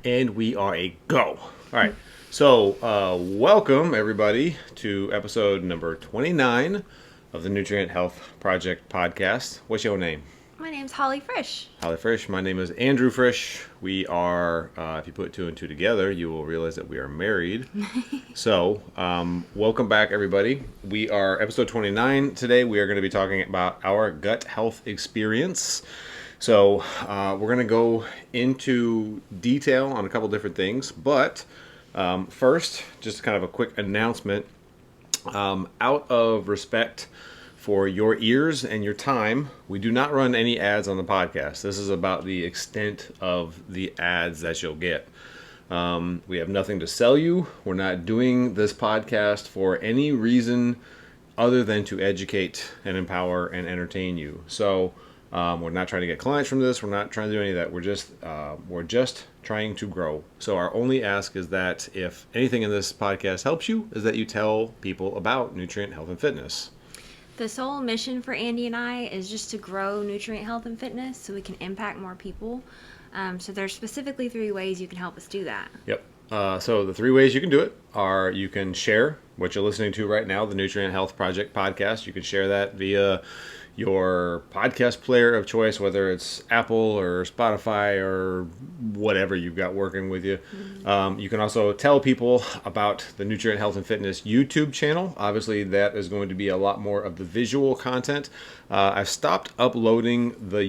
And we are a go. All right. So, welcome everybody to episode number 29 of the Nutrient Health Project podcast. What's your name? My name's Holly Frisch. Holly Frisch. My name is Andrew Frisch. We are, if you put two and two together, you will realize that we are married. So, welcome back everybody. We are episode 29 today. We are going to be talking about our gut health experience. So we're going to go into detail on a couple different things, but first, just kind of a quick announcement. Out of respect for your ears and your time, we do not run any ads on the podcast. This is about the extent of the ads that you'll get. We have nothing to sell you. We're not doing this podcast for any reason other than to educate and empower and entertain you. So we're not trying to get clients from this. We're not trying to do any of that. We're just trying to grow. So our only ask is that if anything in this podcast helps you, is that you tell people about Nutrient Health and Fitness. The sole mission for Andy and I is just to grow Nutrient Health and Fitness so we can impact more people. So there's specifically 3 ways you can help us do that. Yep. So the 3 ways you can do it are you can share what you're listening to right now, the Nutrient Health Project podcast. You can share that via your podcast player of choice, whether it's Apple or Spotify or whatever you've got working with you. Mm-hmm. You can also tell people about the Nutrient Health and Fitness YouTube channel. Obviously, that is going to be a lot more of the visual content. I've stopped uploading the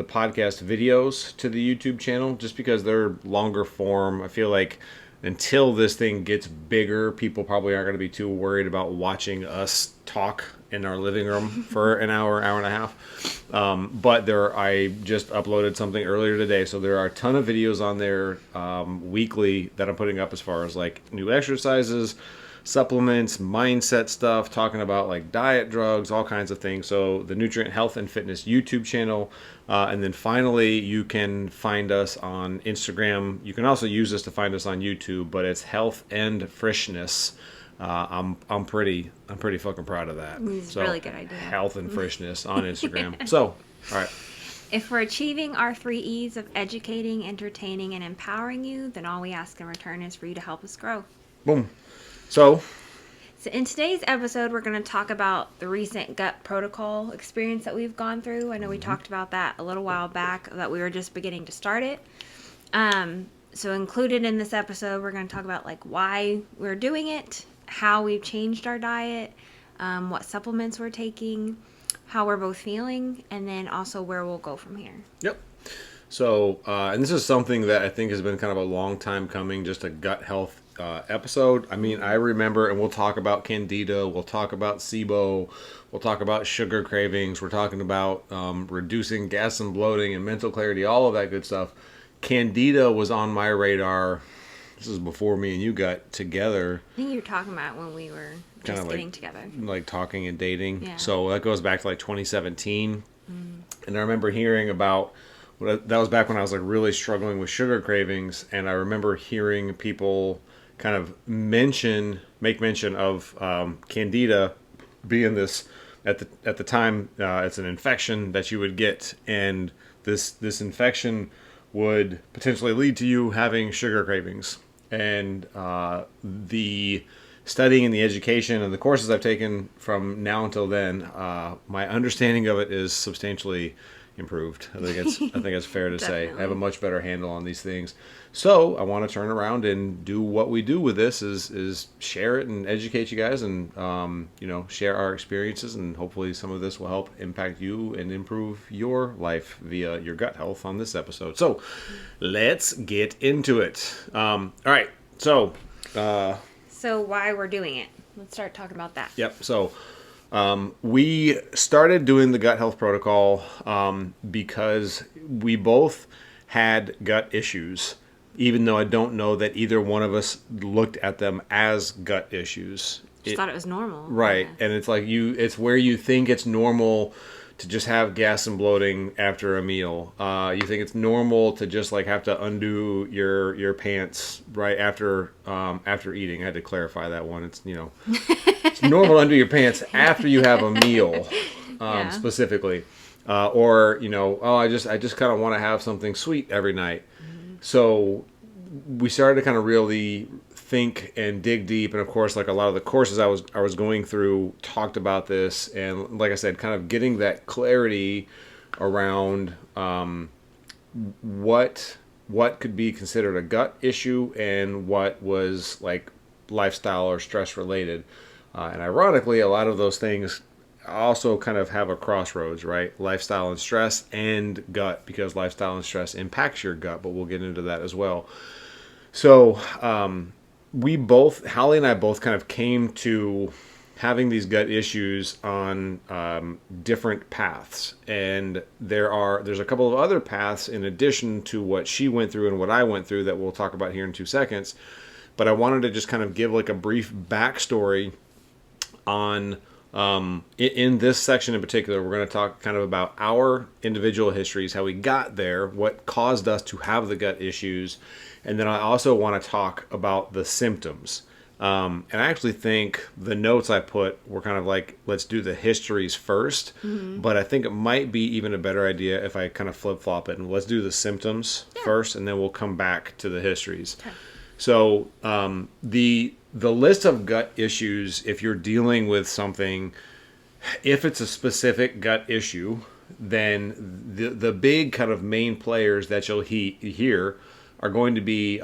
podcast videos to the YouTube channel just because they're longer form. I feel like until this thing gets bigger, people probably aren't going to be too worried about watching us talk in our living room for an hour and a half. But I just uploaded something earlier today, so there are a ton of videos on there weekly that I'm putting up as far as like new exercises, supplements, mindset stuff, talking about like diet, drugs, all kinds of things. So the Nutrient Health and Fitness YouTube channel. And then finally, you can find us on Instagram. You can also use this to find us on YouTube, but it's Health and Freshness. I'm pretty fucking proud of that. It's a really good idea. Health and Freshness on Instagram. So, all right. If we're achieving our 3 E's of educating, entertaining, and empowering you, then all we ask in return is for you to help us grow. Boom. So in today's episode, we're going to talk about the recent gut protocol experience that we've gone through. I know we talked about that a little while back, that we were just beginning to start it. So included in this episode, we're going to talk about like why we're doing it, how we've changed our diet, what supplements we're taking, how we're both feeling, and then also where we'll go from here. Yep. So, and this is something that I think has been kind of a long time coming, just a gut health episode. I mean, I remember, and we'll talk about Candida, we'll talk about SIBO, we'll talk about sugar cravings, we're talking about reducing gas and bloating and mental clarity, all of that good stuff. Candida was on my radar. This is before me and you got together. I think you were talking about when we were just getting together. Like talking and dating. Yeah. So that goes back to like 2017. And I remember hearing about, that was back when I was like really struggling with sugar cravings. And I remember hearing people kind of make mention of Candida being this, at the time, it's an infection that you would get. And this infection would potentially lead to you having sugar cravings. And the studying and the education and the courses I've taken from now until then, my understanding of it is substantially improved. I think it's fair to say. I have a much better handle on these things. So I want to turn around and do what we do with this is share it and educate you guys and share our experiences, and hopefully some of this will help impact you and improve your life via your gut health on this episode. So let's get into it. All right. So why we're doing it. Let's start talking about that. Yep. So we started doing the gut health protocol because we both had gut issues, even though I don't know that either one of us looked at them as gut issues. Just thought it was normal. Right. Yeah. And it's like it's where you think it's normal to just have gas and bloating after a meal. You think it's normal to just like have to undo your pants right after eating. I had to clarify that one. It's it's normal to undo your pants after you have a meal, specifically, or I just kind of want to have something sweet every night. Mm-hmm. So we started to kind of really think and dig deep, and of course, like a lot of the courses I was going through talked about this, and like I said, kind of getting that clarity around what could be considered a gut issue and what was like lifestyle or stress related. And ironically, a lot of those things also kind of have a crossroads, right? Lifestyle and stress and gut, because lifestyle and stress impacts your gut, but we'll get into that as well. So Hallie and I both kind of came to having these gut issues on different paths, and there's a couple of other paths in addition to what she went through and what I went through that we'll talk about here in 2 seconds. But I wanted to just kind of give like a brief backstory on in this section in particular. We're going to talk kind of about our individual histories, how we got there, what caused us to have the gut issues, and then I also want to talk about the symptoms. And I actually think the notes I put were kind of like, let's do the histories first. But I think it might be even a better idea if I kind of flip-flop it and let's do the symptoms first, and then we'll come back to the histories. Okay. So the list of gut issues, if you're dealing with something, if it's a specific gut issue, then the big kind of main players that you'll hear are going to be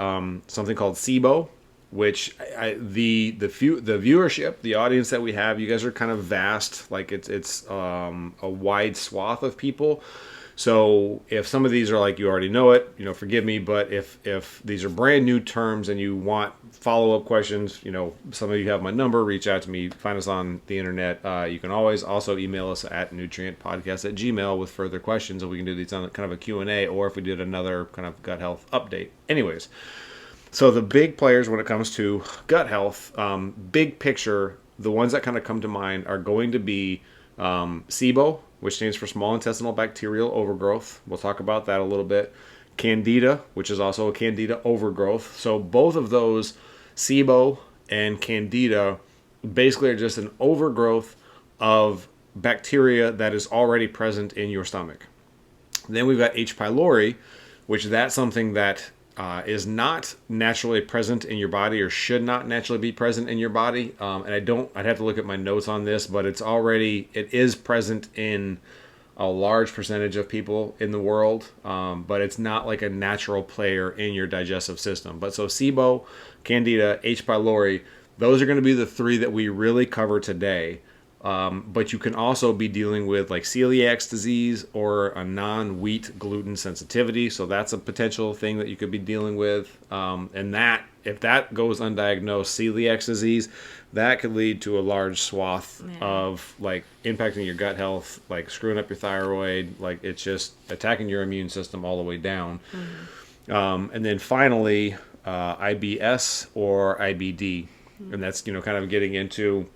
something called SIBO, which the viewership, the audience that we have, you guys are kind of vast. Like it's a wide swath of people. So if some of these are like, you already know it, forgive me. But if these are brand new terms and you want follow-up questions, some of you have my number, reach out to me, find us on the internet. You can always also email us at NutrientPodcast@gmail.com with further questions, and we can do these on kind of a Q&A, or if we did another kind of gut health update. Anyways, so the big players when it comes to gut health, big picture, the ones that kind of come to mind are going to be SIBO, which stands for small intestinal bacterial overgrowth. We'll talk about that a little bit. Candida, which is also a candida overgrowth. So both of those, SIBO and candida, basically are just an overgrowth of bacteria that is already present in your stomach. Then we've got H. pylori, which that's something that is not naturally present in your body, or should not naturally be present in your body. And I'd have to look at my notes on this, but it is present in a large percentage of people in the world, but it's not like a natural player in your digestive system. But so SIBO, Candida, H. pylori, those are going to be the three that we really cover today. But you can also be dealing with like celiac disease or a non-wheat gluten sensitivity. So that's a potential thing that you could be dealing with. And that, if that goes undiagnosed, celiac disease, that could lead to a large swath of like impacting your gut health, like screwing up your thyroid, like it's just attacking your immune system all the way down. And then finally, IBS or IBD. And that's, kind of getting into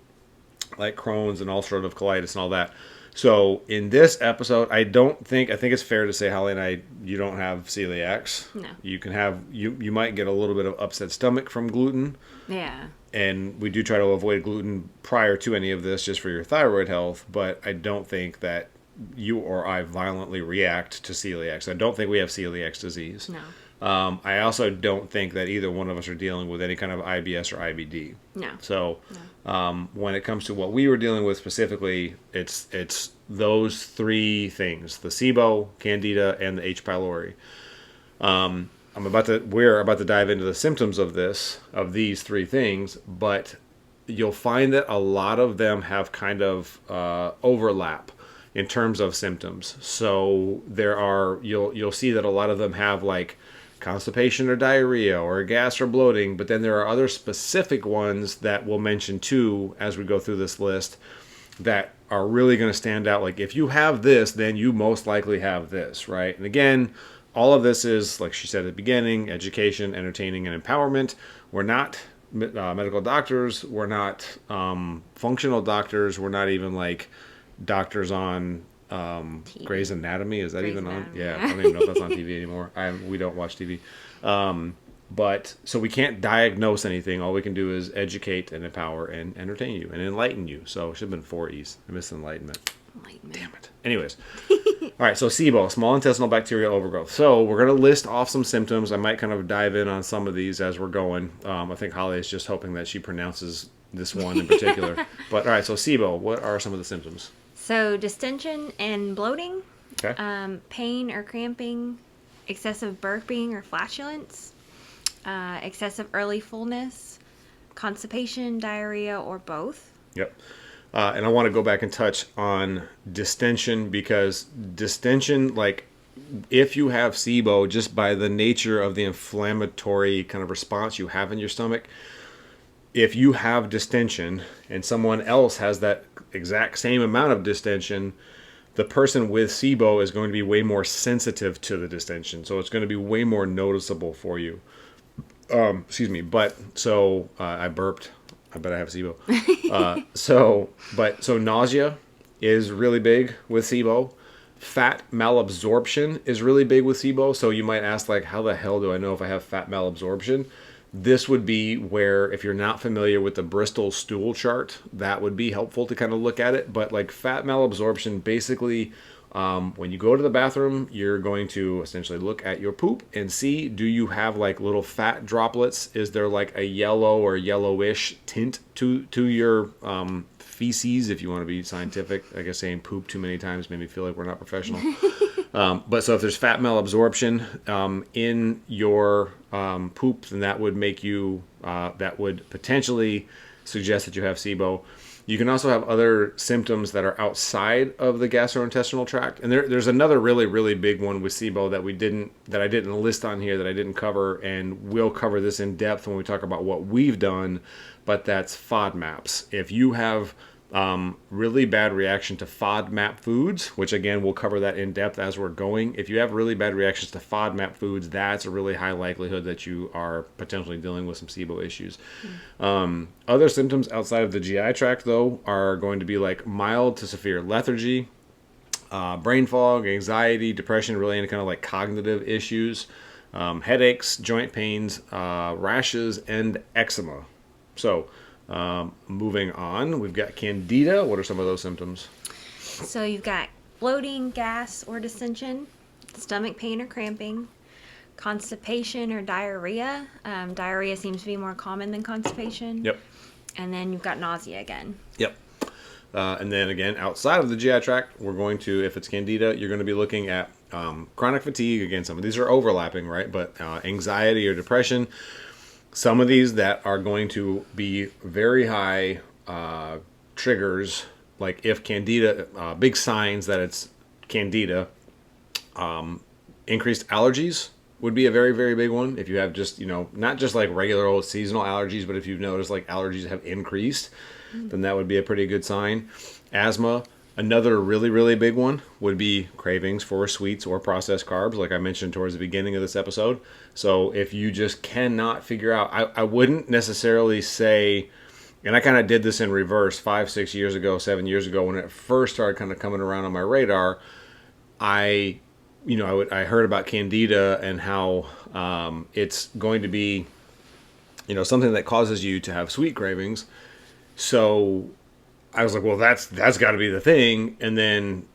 like Crohn's and ulcerative colitis and all that. So in this episode, I think it's fair to say, Holly and I, you don't have celiacs. No. You can have, you might get a little bit of upset stomach from gluten. Yeah. And we do try to avoid gluten prior to any of this just for your thyroid health, but I don't think that you or I violently react to celiacs. I don't think we have celiac disease. No. I also don't think that either one of us are dealing with any kind of IBS or IBD. No. So when it comes to what we were dealing with specifically, it's those three things: the SIBO, Candida, and the H. pylori. We're about to dive into the symptoms of these three things, but you'll find that a lot of them have kind of overlap in terms of symptoms. So you'll see that a lot of them have like constipation or diarrhea or gas or bloating, but then there are other specific ones that we'll mention too as we go through this list that are really going to stand out. Like if you have this, then you most likely have this, right? And again, all of this is, like she said at the beginning, education, entertaining, and empowerment. We're not medical doctors. We're not functional doctors. We're not even like doctors on Grey's Anatomy. Is that Grey's even Anatomy. On? Yeah, I don't even know if that's on TV anymore. We don't watch TV. But so we can't diagnose anything. All we can do is educate and empower and entertain you and enlighten you. So it should have been 4 E's. I missed enlightenment. Damn it. Anyways, All right, so SIBO, small intestinal bacterial overgrowth. So we're going to list off some symptoms. I might kind of dive in on some of these as we're going. I think Holly is just hoping that she pronounces this one in particular. But all right, so SIBO, what are some of the symptoms? So distension and bloating, Okay. pain or cramping, excessive burping or flatulence, excessive early fullness, constipation, diarrhea, or both. Yep. And I want to go back and touch on distension, because distension, like if you have SIBO, just by the nature of the inflammatory kind of response you have in your stomach, if you have distension and someone else has that exact same amount of distension, the person with SIBO is going to be way more sensitive to the distension. So it's going to be way more noticeable for you. Excuse me. But so I burped. I bet I have SIBO. So nausea is really big with SIBO. Fat malabsorption is really big with SIBO. So you might ask, like, how the hell do I know if I have fat malabsorption? This would be where, if you're not familiar with the Bristol stool chart, that would be helpful to kind of look at it. But like fat malabsorption, basically, when you go to the bathroom, you're going to essentially look at your poop and see, do you have like little fat droplets? Is there like a yellow or yellowish tint to your feces, if you want to be scientific? I guess saying poop too many times made me feel like we're not professional. But so if there's fat malabsorption in your poop, then that would make you, that would potentially suggest that you have SIBO. You can also have other symptoms that are outside of the gastrointestinal tract. And there's another really, really big one with SIBO that I didn't list on here, that I didn't cover, and we'll cover this in depth when we talk about what we've done, but that's FODMAPs. If you have really bad reaction to FODMAP foods, which again, we'll cover that in depth as we're going. If you have really bad reactions to FODMAP foods, that's a really high likelihood that you are potentially dealing with some SIBO issues. Other symptoms outside of the GI tract, though, are going to be like mild to severe lethargy, brain fog, anxiety, depression, really any kind of like cognitive issues, headaches, joint pains, rashes, and eczema. So, moving on, we've got candida. What are some of those symptoms? So you've got bloating, gas or distension, stomach pain or cramping, constipation or diarrhea. Diarrhea seems to be more common than constipation. Yep. And then you've got nausea again. Yep. And then again, outside of the GI tract, we're going to, if it's candida, you're going to be looking at chronic fatigue. Again, some of these are overlapping, right? But anxiety or depression. Some of these that are going to be very high triggers, like if candida, big signs that it's candida. Increased allergies would be a very, very big one. If you have just, not just like regular old seasonal allergies, but if you've noticed like allergies have increased, then that would be a pretty good sign. Asthma. Another really, really big one would be cravings for sweets or processed carbs, like I mentioned towards the beginning of this episode. So if you just cannot figure out, I wouldn't necessarily say, and I kind of did this in reverse 5, 6 years ago, 7 years ago, when it first started kind of coming around on my radar. I heard about candida and how it's going to be, something that causes you to have sweet cravings. So I was like, well, that's got to be the thing. And then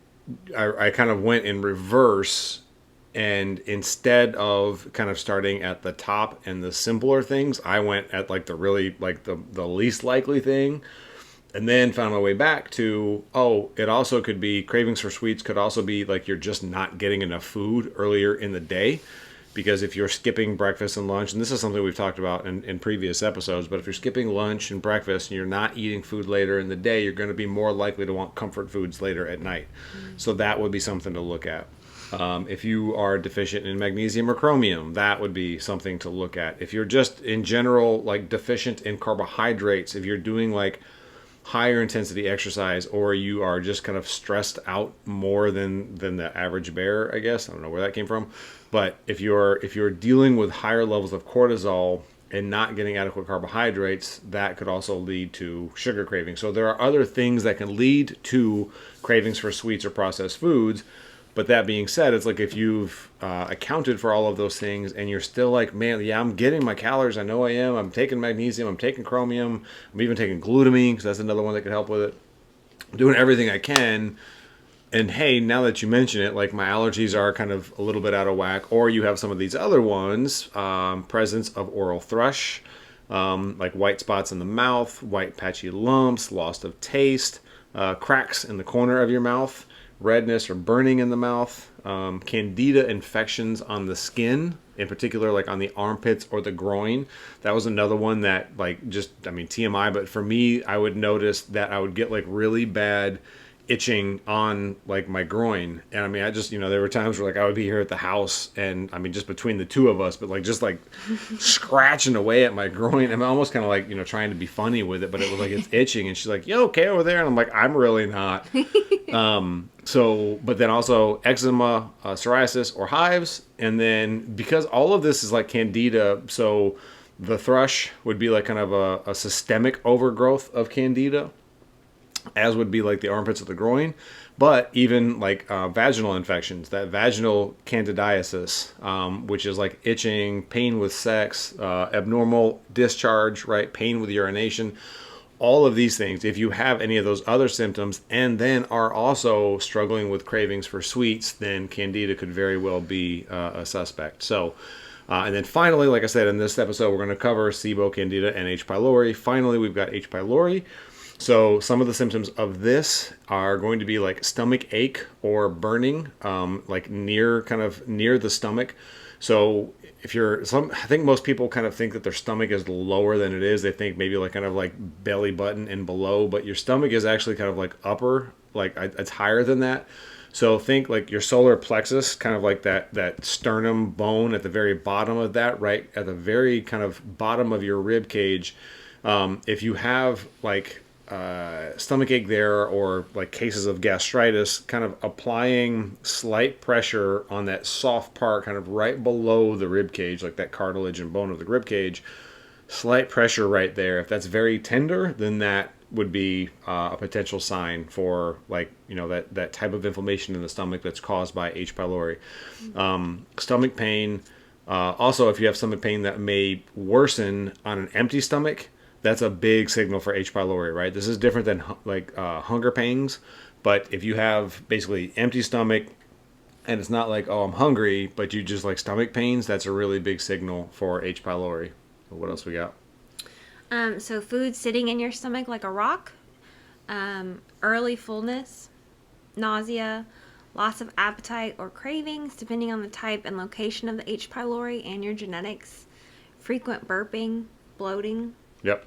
I kind of went in reverse, and instead of kind of starting at the top and the simpler things, I went at like the really like the least likely thing, and then found my way back to, it also could be cravings for sweets, could also be like you're just not getting enough food earlier in the day. Because if you're skipping breakfast and lunch, and this is something we've talked about in previous episodes, but if you're skipping lunch and breakfast and you're not eating food later in the day, you're going to be more likely to want comfort foods later at night. So that would be something to look at. If you are deficient in magnesium or chromium, that would be something to look at. If you're just in general like deficient in carbohydrates, if you're doing like higher intensity exercise, or you are just kind of stressed out more than the average bear, I guess. I don't know where that came from. But if you're dealing with higher levels of cortisol and not getting adequate carbohydrates, that could also lead to sugar cravings. So there are other things that can lead to cravings for sweets or processed foods. But that being said, it's like if you've accounted for all of those things and you're still like, man, yeah, I'm getting my calories. I know I am. I'm taking magnesium. I'm taking chromium. I'm even taking glutamine, because that's another one that could help with it. I'm doing everything I can. And hey, now that you mention it, like my allergies are kind of a little bit out of whack, or you have some of these other ones, presence of oral thrush, like white spots in the mouth, white patchy lumps, loss of taste, cracks in the corner of your mouth, redness or burning in the mouth, candida infections on the skin, in particular like on the armpits or the groin. That was another one that like just, I mean, TMI, but for me, I would notice that I would get like really bad itching on like my groin. And I mean, I just, there were times where like I would be here at the house and I mean, just between the two of us, but like just like scratching away at my groin. I'm almost kind of like, trying to be funny with it, but it was like, it's itching. And she's like, you okay over there? And I'm like, I'm really not. But then also eczema, psoriasis or hives. And then because all of this is like candida, so the thrush would be like kind of a systemic overgrowth of candida, as would be like the armpits of the groin, but even like vaginal infections, that vaginal candidiasis, which is like itching, pain with sex, abnormal discharge, right? Pain with urination, all of these things. If you have any of those other symptoms and then are also struggling with cravings for sweets, then candida could very well be a suspect. So, and then finally, like I said, in this episode, we're going to cover SIBO, candida, and H. pylori. Finally, we've got H. pylori. So some of the symptoms of this are going to be like stomach ache or burning, like near the stomach. So if I think most people kind of think that their stomach is lower than it is. They think maybe like kind of like belly button and below, but your stomach is actually kind of like upper, like it's higher than that. So think like your solar plexus, kind of like that sternum bone at the very bottom of that, right at the very kind of bottom of your rib cage. If you have like stomach ache there or like cases of gastritis, kind of applying slight pressure on that soft part kind of right below the rib cage, like that cartilage and bone of the rib cage, slight pressure right there. If that's very tender, then that would be a potential sign for like, that type of inflammation in the stomach that's caused by H. pylori. Stomach pain. Also, if you have stomach pain that may worsen on an empty stomach, that's a big signal for H. pylori, right? This is different than like hunger pangs, but if you have basically empty stomach and it's not like, oh, I'm hungry, but you just like stomach pains, that's a really big signal for H. pylori. What else we got? So food sitting in your stomach like a rock, early fullness, nausea, loss of appetite or cravings, depending on the type and location of the H. pylori and your genetics, frequent burping, bloating. Yep.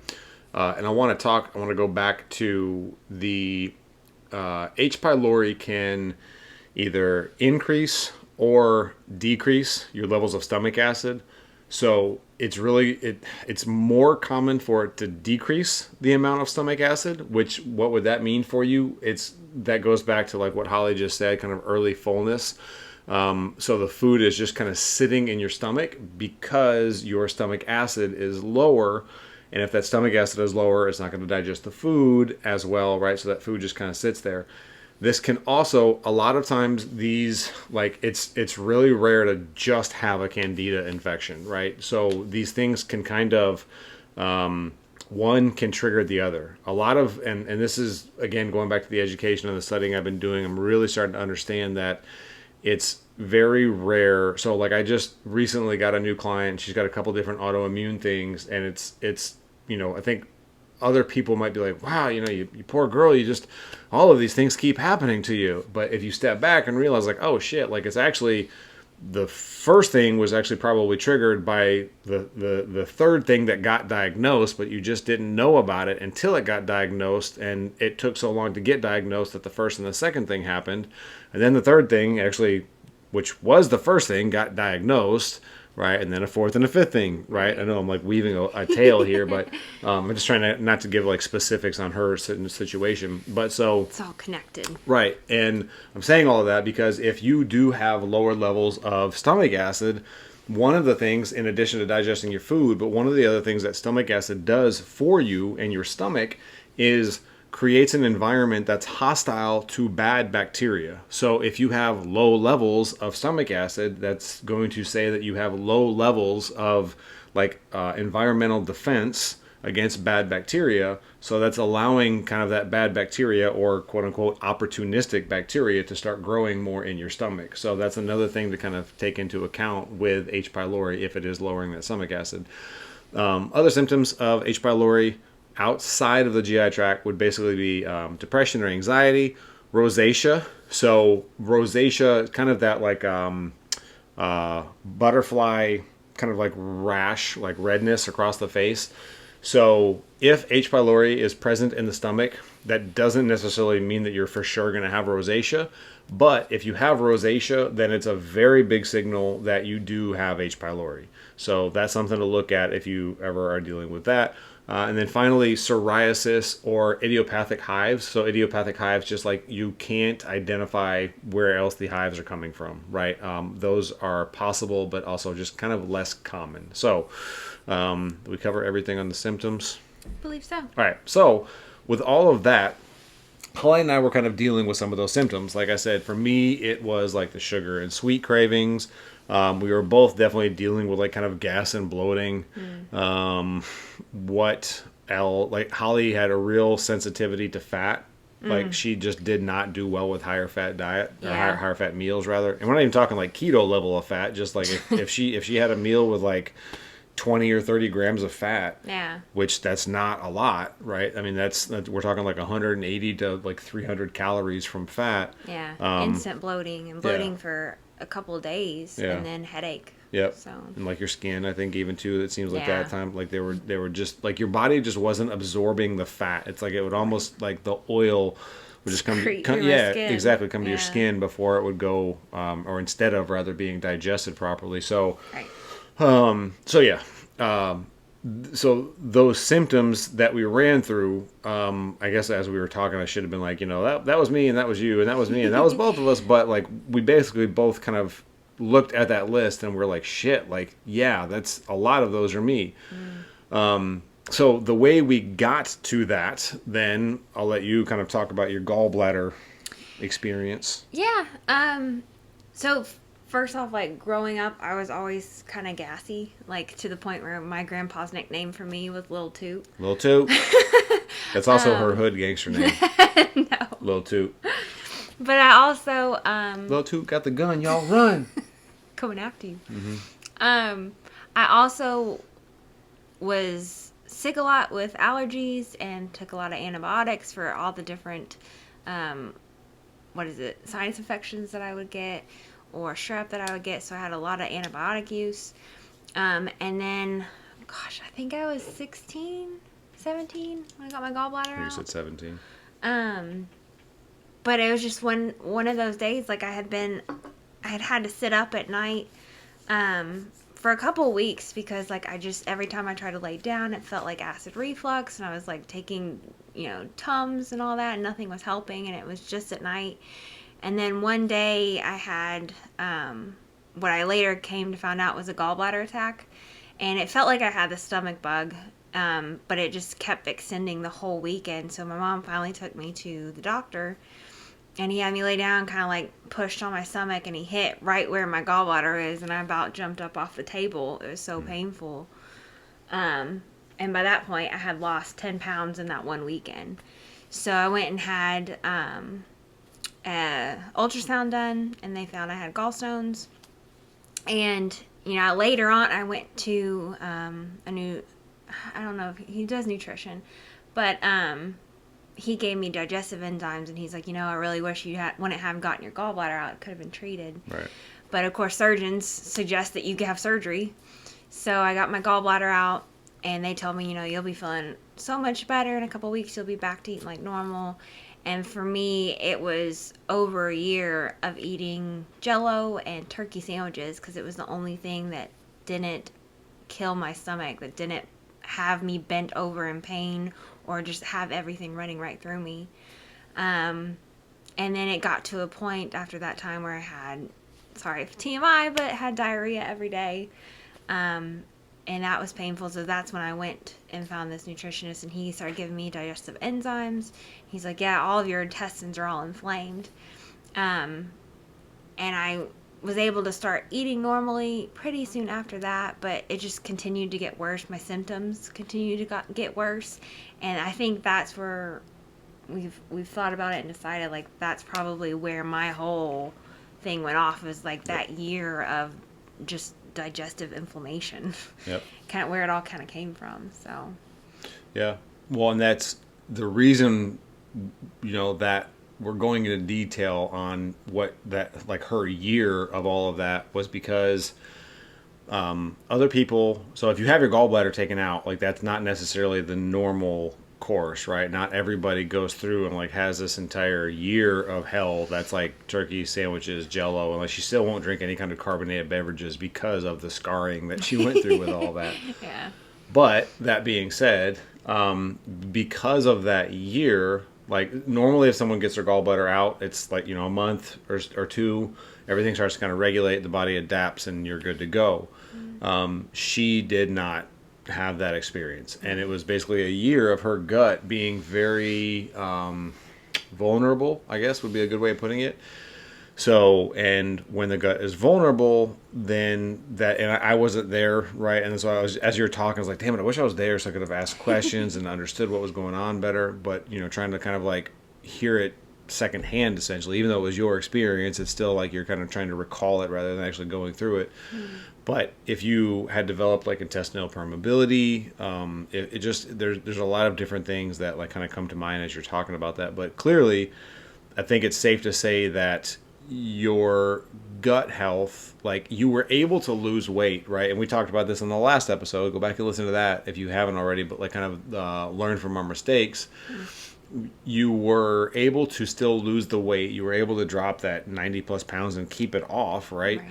And I want to go back to the H. pylori can either increase or decrease your levels of stomach acid. So it's more common for it to decrease the amount of stomach acid, which what would that mean for you? That goes back to like what Holly just said, kind of early fullness. So the food is just kind of sitting in your stomach because your stomach acid is lower. And if that stomach acid is lower, it's not going to digest the food as well, right? So that food just kind of sits there. This can also, a lot of times these, like it's really rare to just have a candida infection, right? So these things can kind of, one can trigger the other. A lot of, and this is, again, going back to the education and the studying I've been doing, I'm really starting to understand that it's very rare. So like I just recently got a new client. She's got a couple different autoimmune things, and it's I think other people might be like, wow, you poor girl, all of these things keep happening to you. But if you step back and realize like, oh shit, like it's actually, the first thing was actually probably triggered by the third thing that got diagnosed, but you just didn't know about it until it got diagnosed, and it took so long to get diagnosed that the first and the second thing happened. And then the third thing actually, which was the first thing, got diagnosed, right? And then a fourth and a fifth thing, right? I know I'm like weaving a tale here, but I'm just trying not to give like specifics on her situation. But so it's all connected. Right. And I'm saying all of that because if you do have lower levels of stomach acid, one of the things, in addition to digesting your food, but one of the other things that stomach acid does for you and your stomach is creates an environment that's hostile to bad bacteria. So if you have low levels of stomach acid, that's going to say that you have low levels of like environmental defense against bad bacteria. So that's allowing kind of that bad bacteria, or quote unquote opportunistic bacteria, to start growing more in your stomach. So that's another thing to kind of take into account with H. pylori if it is lowering that stomach acid. Other symptoms of H. pylori outside of the GI tract would basically be depression or anxiety, rosacea. So rosacea, kind of that like butterfly kind of like rash, like redness across the face. So if H. pylori is present in the stomach, that doesn't necessarily mean that you're for sure going to have rosacea. But if you have rosacea, then it's a very big signal that you do have H. pylori. So that's something to look at if you ever are dealing with that. And then finally, psoriasis or idiopathic hives. So idiopathic hives, just like you can't identify where else the hives are coming from, right? Those are possible, but also just kind of less common. So we cover everything on the symptoms. I believe so. All right. So with all of that, Holly and I were kind of dealing with some of those symptoms. Like I said, for me, it was like the sugar and sweet cravings. We were both definitely dealing with like kind of gas and bloating. Like Holly had a real sensitivity to fat. Like she just did not do well with higher fat diet, or higher fat meals rather. And we're not even talking like keto level of fat. Just like if she had a meal with like 20 or 30 grams of fat, which that's not a lot, right? I mean, that's we're talking like 180 to like 300 calories from fat. Instant bloating and bloating for a couple of days, and then headache. Yep. So. And like your skin, I think even too, it seems like that time, like they were just like your body just wasn't absorbing the fat. It's like it would almost like the oil would just come to your skin before it would go, or instead of rather being digested properly. So, so those symptoms that we ran through, I guess as we were talking, I should have been like, that was me and that was you and that was me and that was both of us. But like we basically both kind of looked at that list and we're like, shit, like, yeah, that's a lot of those are me. So the way we got to that, then I'll let you kind of talk about your gallbladder experience. Yeah. So first off, like growing up, I was always kind of gassy, like to the point where my grandpa's nickname for me was Lil Toot. Lil Toot. That's also her hood gangster name. No. Lil Toot. But I also Lil Toot got the gun, y'all run. Coming after you. I also was sick a lot with allergies and took a lot of antibiotics for all the different sinus infections that I would get, or strep that I would get. So I had a lot of antibiotic use. And then, gosh, I think I was 16, 17 when I got my gallbladder out. You said 17. But it was just one of those days, like I had to sit up at night for a couple of weeks because like every time I tried to lay down, it felt like acid reflux, and I was like taking, Tums and all that, and nothing was helping, and it was just at night. And then one day I had what I later came to find out was a gallbladder attack, and it felt like I had the stomach bug, but it just kept extending the whole weekend. So my mom finally took me to the doctor, and he had me lay down, kind of like pushed on my stomach, and he hit right where my gallbladder is, and I about jumped up off the table. It was so painful. And by that point, I had lost 10 pounds in that one weekend. So I went and had ultrasound done, and they found I had gallstones. And later on, I went to I don't know if he does nutrition, but he gave me digestive enzymes, and he's like, I really wish you wouldn't have gotten your gallbladder out. It could have been treated. Right. But of course, surgeons suggest that you have surgery. So I got my gallbladder out, and they told me, you'll be feeling so much better in a couple of weeks. You'll be back to eating like normal. And for me, it was over a year of eating Jell-O and turkey sandwiches, because it was the only thing that didn't kill my stomach, that didn't have me bent over in pain or just have everything running right through me. And then it got to a point after that time where I had, sorry for TMI, but had diarrhea every day. And that was painful. So that's when I went and found this nutritionist, and he started giving me digestive enzymes. He's like, yeah, all of your intestines are all inflamed. And I was able to start eating normally pretty soon after that, but it just continued to get worse. My symptoms continued to get worse, and I think that's where we've thought about it and decided like that's probably where my whole thing went off, is like that year of just digestive inflammation. Yep. Kind of where it all kind of came from. So. Yeah. Well, and that's the reason, that we're going into detail on what that, like her year of all of that was, because other people, so if you have your gallbladder taken out, like that's not necessarily the normal course, right? Not everybody goes through and like has this entire year of hell that's like turkey sandwiches, jello, and like she still won't drink any kind of carbonated beverages because of the scarring that she went through with all that. Yeah. But that being said, because of that year, like normally if someone gets their gallbladder out, it's like, a month or two, everything starts to kind of regulate, the body adapts, and you're good to go. She did not have that experience, and it was basically a year of her gut being very vulnerable, I guess would be a good way of putting it. So, and when the gut is vulnerable, then and I wasn't there, right? And so as you were talking, I was like, damn it, I wish I was there so I could have asked questions and understood what was going on better. But, trying to kind of like hear it secondhand, essentially, even though it was your experience, it's still like you're kind of trying to recall it rather than actually going through it. But if you had developed like intestinal permeability, it just, there's a lot of different things that like kind of come to mind as you're talking about that. But clearly, I think it's safe to say that your gut health, like you were able to lose weight, right? And we talked about this in the last episode. Go back and listen to that if you haven't already, but like kind of learn from our mistakes. You were able to still lose the weight. You were able to drop that 90 plus pounds and keep it off, right?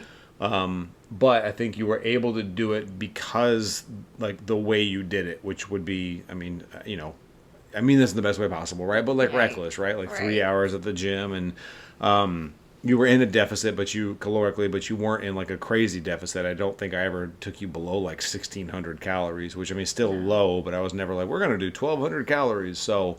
But I think you were able to do it because like the way you did it, which would be, I mean this in the best way possible, right? But like reckless, right? Like 3 hours at the gym, and you were in a deficit, but you weren't in like a crazy deficit. I don't think I ever took you below like 1,600 calories, which I mean, still low, but I was never like, we're going to do 1,200 calories. So,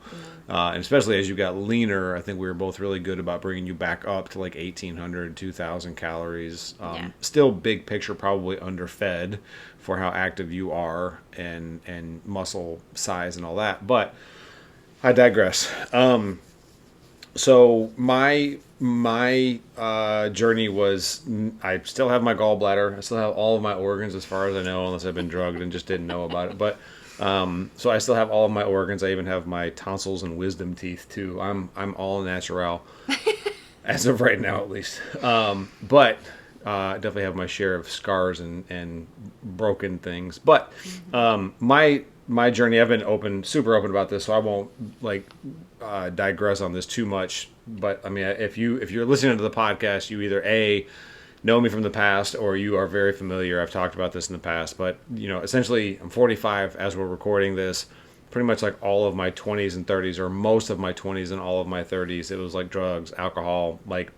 and especially as you got leaner, I think we were both really good about bringing you back up to like 1,800, 2,000 calories. Still big picture, probably underfed for how active you are and muscle size and all that. But I digress. So my journey was, I still have my gallbladder. I still have all of my organs as far as I know, unless I've been drugged and just didn't know about it. But so I still have all of my organs. I even have my tonsils and wisdom teeth too. I'm all natural as of right now, at least. But I definitely have my share of scars and broken things. But my journey, I've been super open about this, so I won't like digress on this too much. But I mean, if you're listening to the podcast, you either know me from the past or you are very familiar. I've talked about this in the past, but essentially I'm 45 as we're recording this. Pretty much like all of my 20s and 30s, or most of my 20s and all of my 30s, it was like drugs, alcohol, like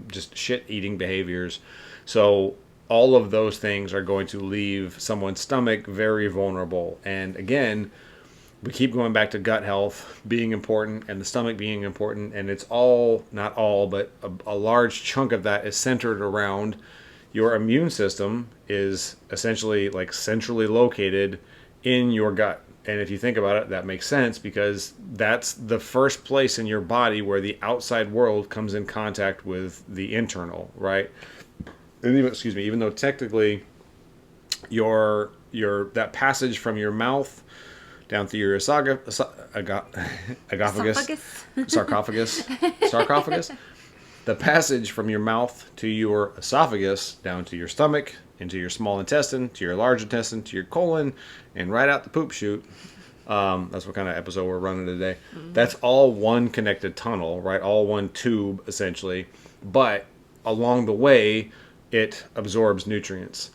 just shit eating behaviors. So all of those things are going to leave someone's stomach very vulnerable. And again, we keep going back to gut health being important and the stomach being important. And it's all, not all, but a large chunk of that is centered around your immune system is essentially like centrally located in your gut. And if you think about it, that makes sense because that's the first place in your body where the outside world comes in contact with the internal, right? Even though technically that passage from your mouth down through your sarcophagus, the passage from your mouth to your esophagus, down to your stomach, into your small intestine, to your large intestine, to your colon, and right out the poop chute. That's what kind of episode we're running today. Mm-hmm. That's all one connected tunnel, right? All one tube, essentially. But along the way, it absorbs nutrients.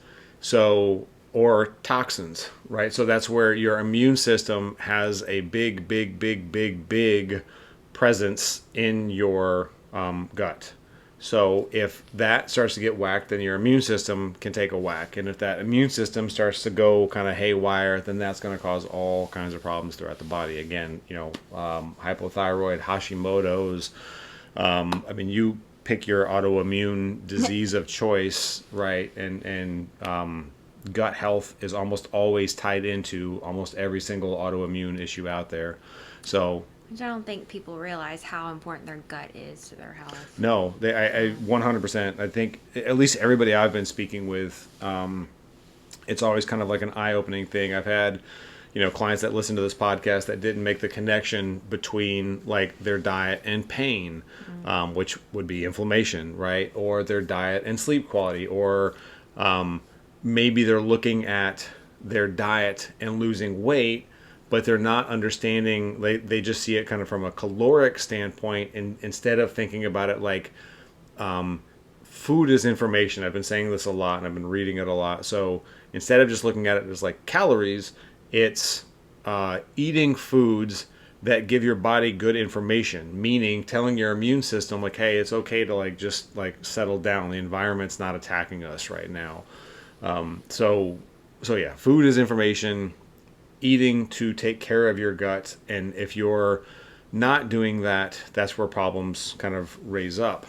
Or toxins, right? So that's where your immune system has a big presence in your gut. So if that starts to get whacked, then your immune system can take a whack. And if that immune system starts to go kind of haywire, then that's going to cause all kinds of problems throughout the body. Again, hypothyroid, Hashimoto's. You pick your autoimmune disease of choice, right? And gut health is almost always tied into almost every single autoimmune issue out there. So Which I don't think people realize how important their gut is to their health. no, I 100%. I think at least everybody I've been speaking with, it's always kind of like an eye-opening thing. I've had, clients that listen to this podcast that didn't make the connection between like their diet and pain, which would be inflammation, right? Or their diet and sleep quality, or maybe they're looking at their diet and losing weight, but they're not understanding, they just see it kind of from a caloric standpoint, and instead of thinking about it like food is information. I've been saying this a lot and I've been reading it a lot. So instead of just looking at it as like calories, it's eating foods that give your body good information, meaning telling your immune system like, hey, it's okay to like just like settle down. The environment's not attacking us right now. So yeah, food is information, eating to take care of your gut. And if you're not doing that, that's where problems kind of rise up.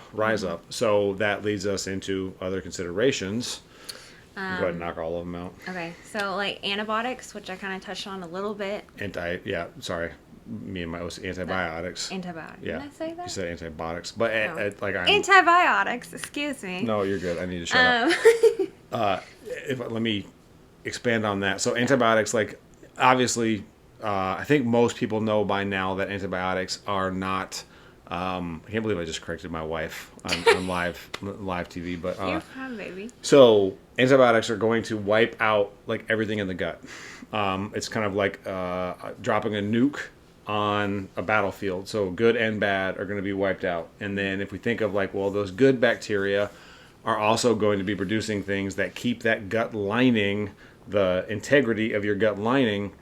So that leads us into other considerations. Go ahead and knock all of them out. Okay, so like antibiotics, which I kind of touched on a little bit. Me and my antibiotics. Antibiotics. Yeah. Did I say that? You said antibiotics, but antibiotics. Excuse me. No, you're good. I need to shut up. Let me expand on that. So antibiotics, like obviously, I think most people know by now that antibiotics are not. I can't believe I just corrected my wife on live TV, but you're fine, baby. So antibiotics are going to wipe out like everything in the gut. It's kind of like dropping a nuke on a battlefield. So good and bad are going to be wiped out. And then if we think of like, well, those good bacteria are also going to be producing things that keep that gut lining, the integrity of your gut lining.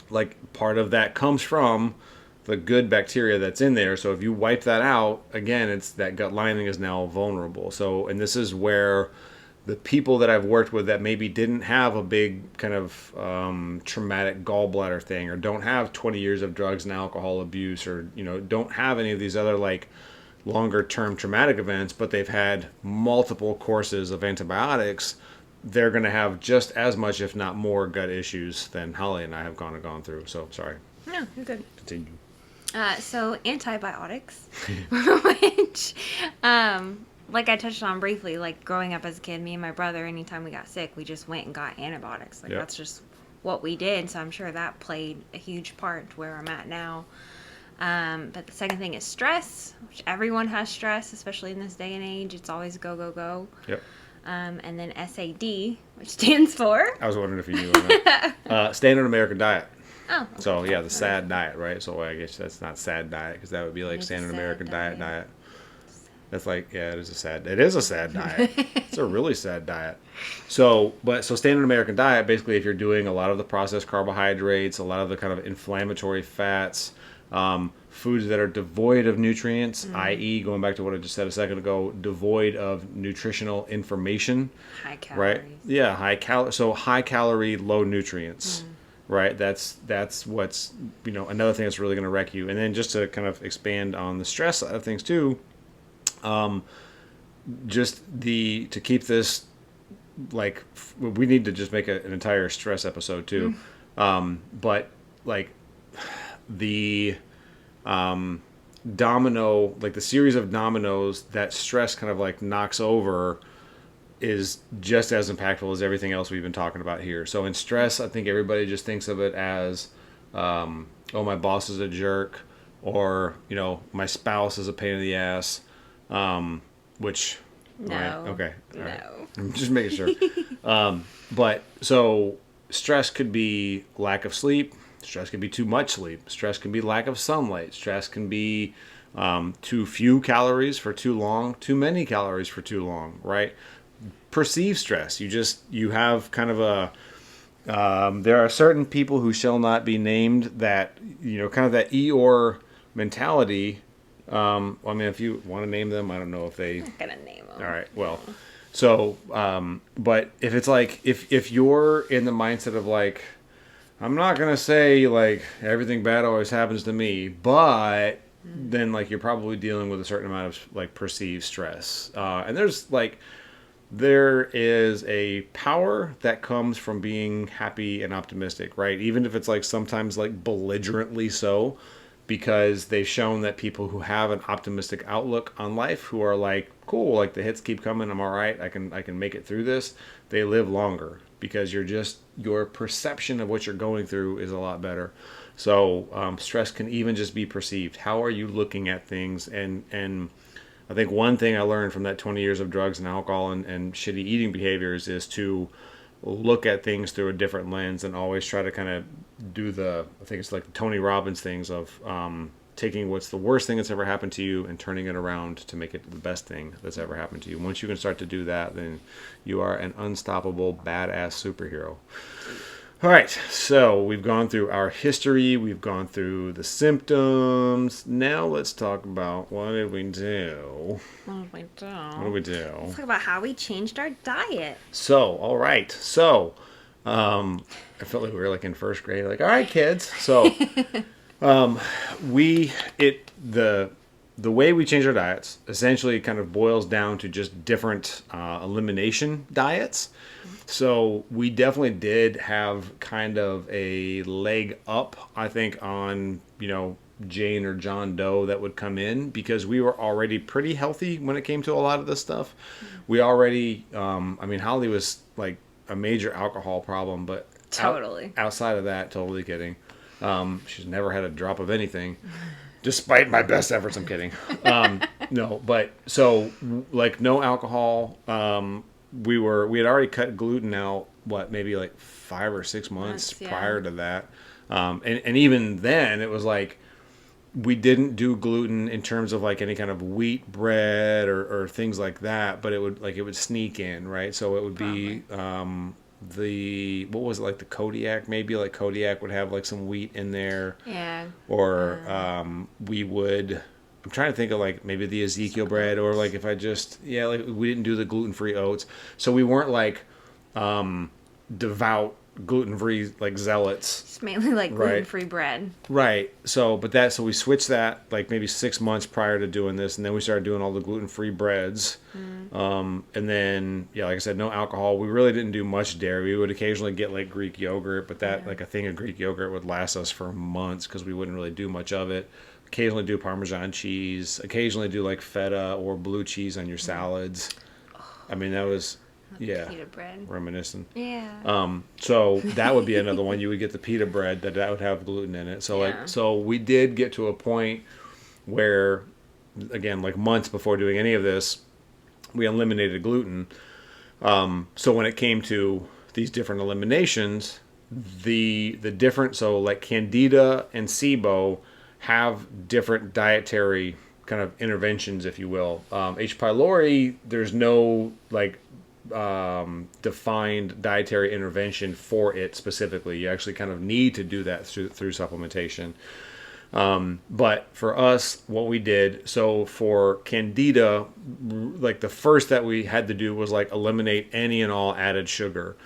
Like part of that comes from the good bacteria that's in there. So if you wipe that out, again, it's that gut lining is now vulnerable. So, and this is where the people that I've worked with that maybe didn't have a big kind of traumatic gallbladder thing, or don't have 20 years of drugs and alcohol abuse, or, don't have any of these other like longer term traumatic events, but they've had multiple courses of antibiotics, they're going to have just as much, if not more, gut issues than Holly and I have gone through. So, sorry. No, you're good. Continue. So antibiotics, which, like I touched on briefly, like growing up as a kid, me and my brother, anytime we got sick, we just went and got antibiotics. Like that's just what we did. So I'm sure that played a huge part to where I'm at now. But the second thing is stress, which everyone has stress, especially in this day and age. It's always go, go, go. Yep. And then SAD, which stands for? I was wondering if you knew that. Standard American Diet. Oh. Okay. So, yeah, the SAD diet, right? So, I guess that's not SAD diet, because that would be like It's Standard a sad American diet. diet. That's like, yeah, it is a sad diet. It's a really sad diet. So Standard American Diet, basically, if you're doing a lot of the processed carbohydrates, a lot of the kind of inflammatory fats, foods that are devoid of nutrients, i.e., going back to what I just said a second ago, devoid of nutritional information. High calories. Right? Yeah, high calorie, low nutrients. Right? That's what's, another thing that's really going to wreck you. And then just to kind of expand on the stress side of things too, to keep this, like, we need to just make an entire stress episode too. But like the domino, like the series of dominoes that stress kind of like knocks over is just as impactful as everything else we've been talking about here. So in stress, I think everybody just thinks of it as, oh, my boss is a jerk, or, my spouse is a pain in the ass, which... No. Right, okay. All No. right. I'm just making sure. But so stress could be lack of sleep. Stress can be too much sleep. Stress can be lack of sunlight. Stress can be too few calories for too long, too many calories for too long, right? Perceived stress. You have kind of a, there are certain people who shall not be named that, kind of that Eeyore mentality. I mean, if you want to name them, I don't know if they... I'm not going to name them. All right, well, so, but if it's like, if you're in the mindset of like, I'm not going to say like everything bad always happens to me, but then like you're probably dealing with a certain amount of like perceived stress. And there is a power that comes from being happy and optimistic, right? Even if it's like sometimes like belligerently so, because they've shown that people who have an optimistic outlook on life, who are like, cool, like the hits keep coming, I'm all right, I can make it through this, they live longer because your perception of what you're going through is a lot better. So stress can even just be perceived. How are you looking at things? And I think one thing I learned from that 20 years of drugs and alcohol and shitty eating behaviors is to look at things through a different lens and always try to kind of I think it's like the Tony Robbins things of taking what's the worst thing that's ever happened to you and turning it around to make it the best thing that's ever happened to you. Once you can start to do that, then you are an unstoppable, badass superhero. All right, so we've gone through our history, we've gone through the symptoms. Now let's talk about what did we do? What did we do? What did we do? Let's talk about how we changed our diet. So, all right. So, I felt like we were like in first grade. Like, all right, kids. So, the way we change our diets essentially kind of boils down to just different elimination diets. So we definitely did have kind of a leg up, I think, on, Jane or John Doe that would come in because we were already pretty healthy when it came to a lot of this stuff. We already, Holly was like a major alcohol problem, but Totally. Outside of that, totally kidding. She's never had a drop of anything. Despite my best efforts, I'm kidding. No, but so like no alcohol. We had already cut gluten out. Maybe like 5 or 6 months prior to that. And even then, it was like we didn't do gluten in terms of like any kind of wheat bread or things like that. But it would sneak in, right? So it would be what was it, like the Kodiak, maybe like Kodiak would have like some wheat in there. Yeah. Or I'm trying to think of like maybe the Ezekiel bread or like if I like we didn't do the gluten-free oats. So we weren't like devout gluten-free like zealots. It's mainly like gluten-free bread. Right. So we switched that like maybe 6 months prior to doing this, and then we started doing all the gluten-free breads. And then like I said, no alcohol. We really didn't do much dairy. We would occasionally get like Greek yogurt, but that like a thing of Greek yogurt would last us for months because we wouldn't really do much of it. Occasionally do Parmesan cheese. Occasionally do like feta or blue cheese on your salads. I mean, that was pita bread. Reminiscent. Yeah. So that would be another one. You would get the pita bread that would have gluten in it. So so we did get to a point where, again, like months before doing any of this, we eliminated gluten. So when it came to these different eliminations, the different, so like Candida and SIBO have different dietary kind of interventions, if you will. H. pylori, there's no like defined dietary intervention for it specifically. You actually kind of need to do that through supplementation. But for us, what we did, so for Candida, like the first that we had to do was like eliminate any and all added sugar.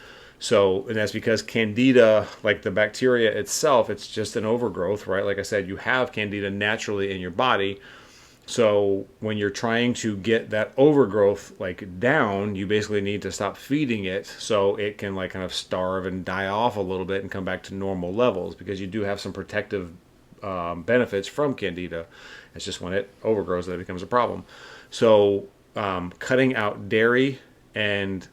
So, and that's because Candida, like the bacteria itself, it's just an overgrowth, right? Like I said, you have Candida naturally in your body. So when you're trying to get that overgrowth like down, you basically need to stop feeding it so it can like kind of starve and die off a little bit and come back to normal levels, because you do have some protective benefits from Candida. It's just when it overgrows that it becomes a problem. So cutting out dairy and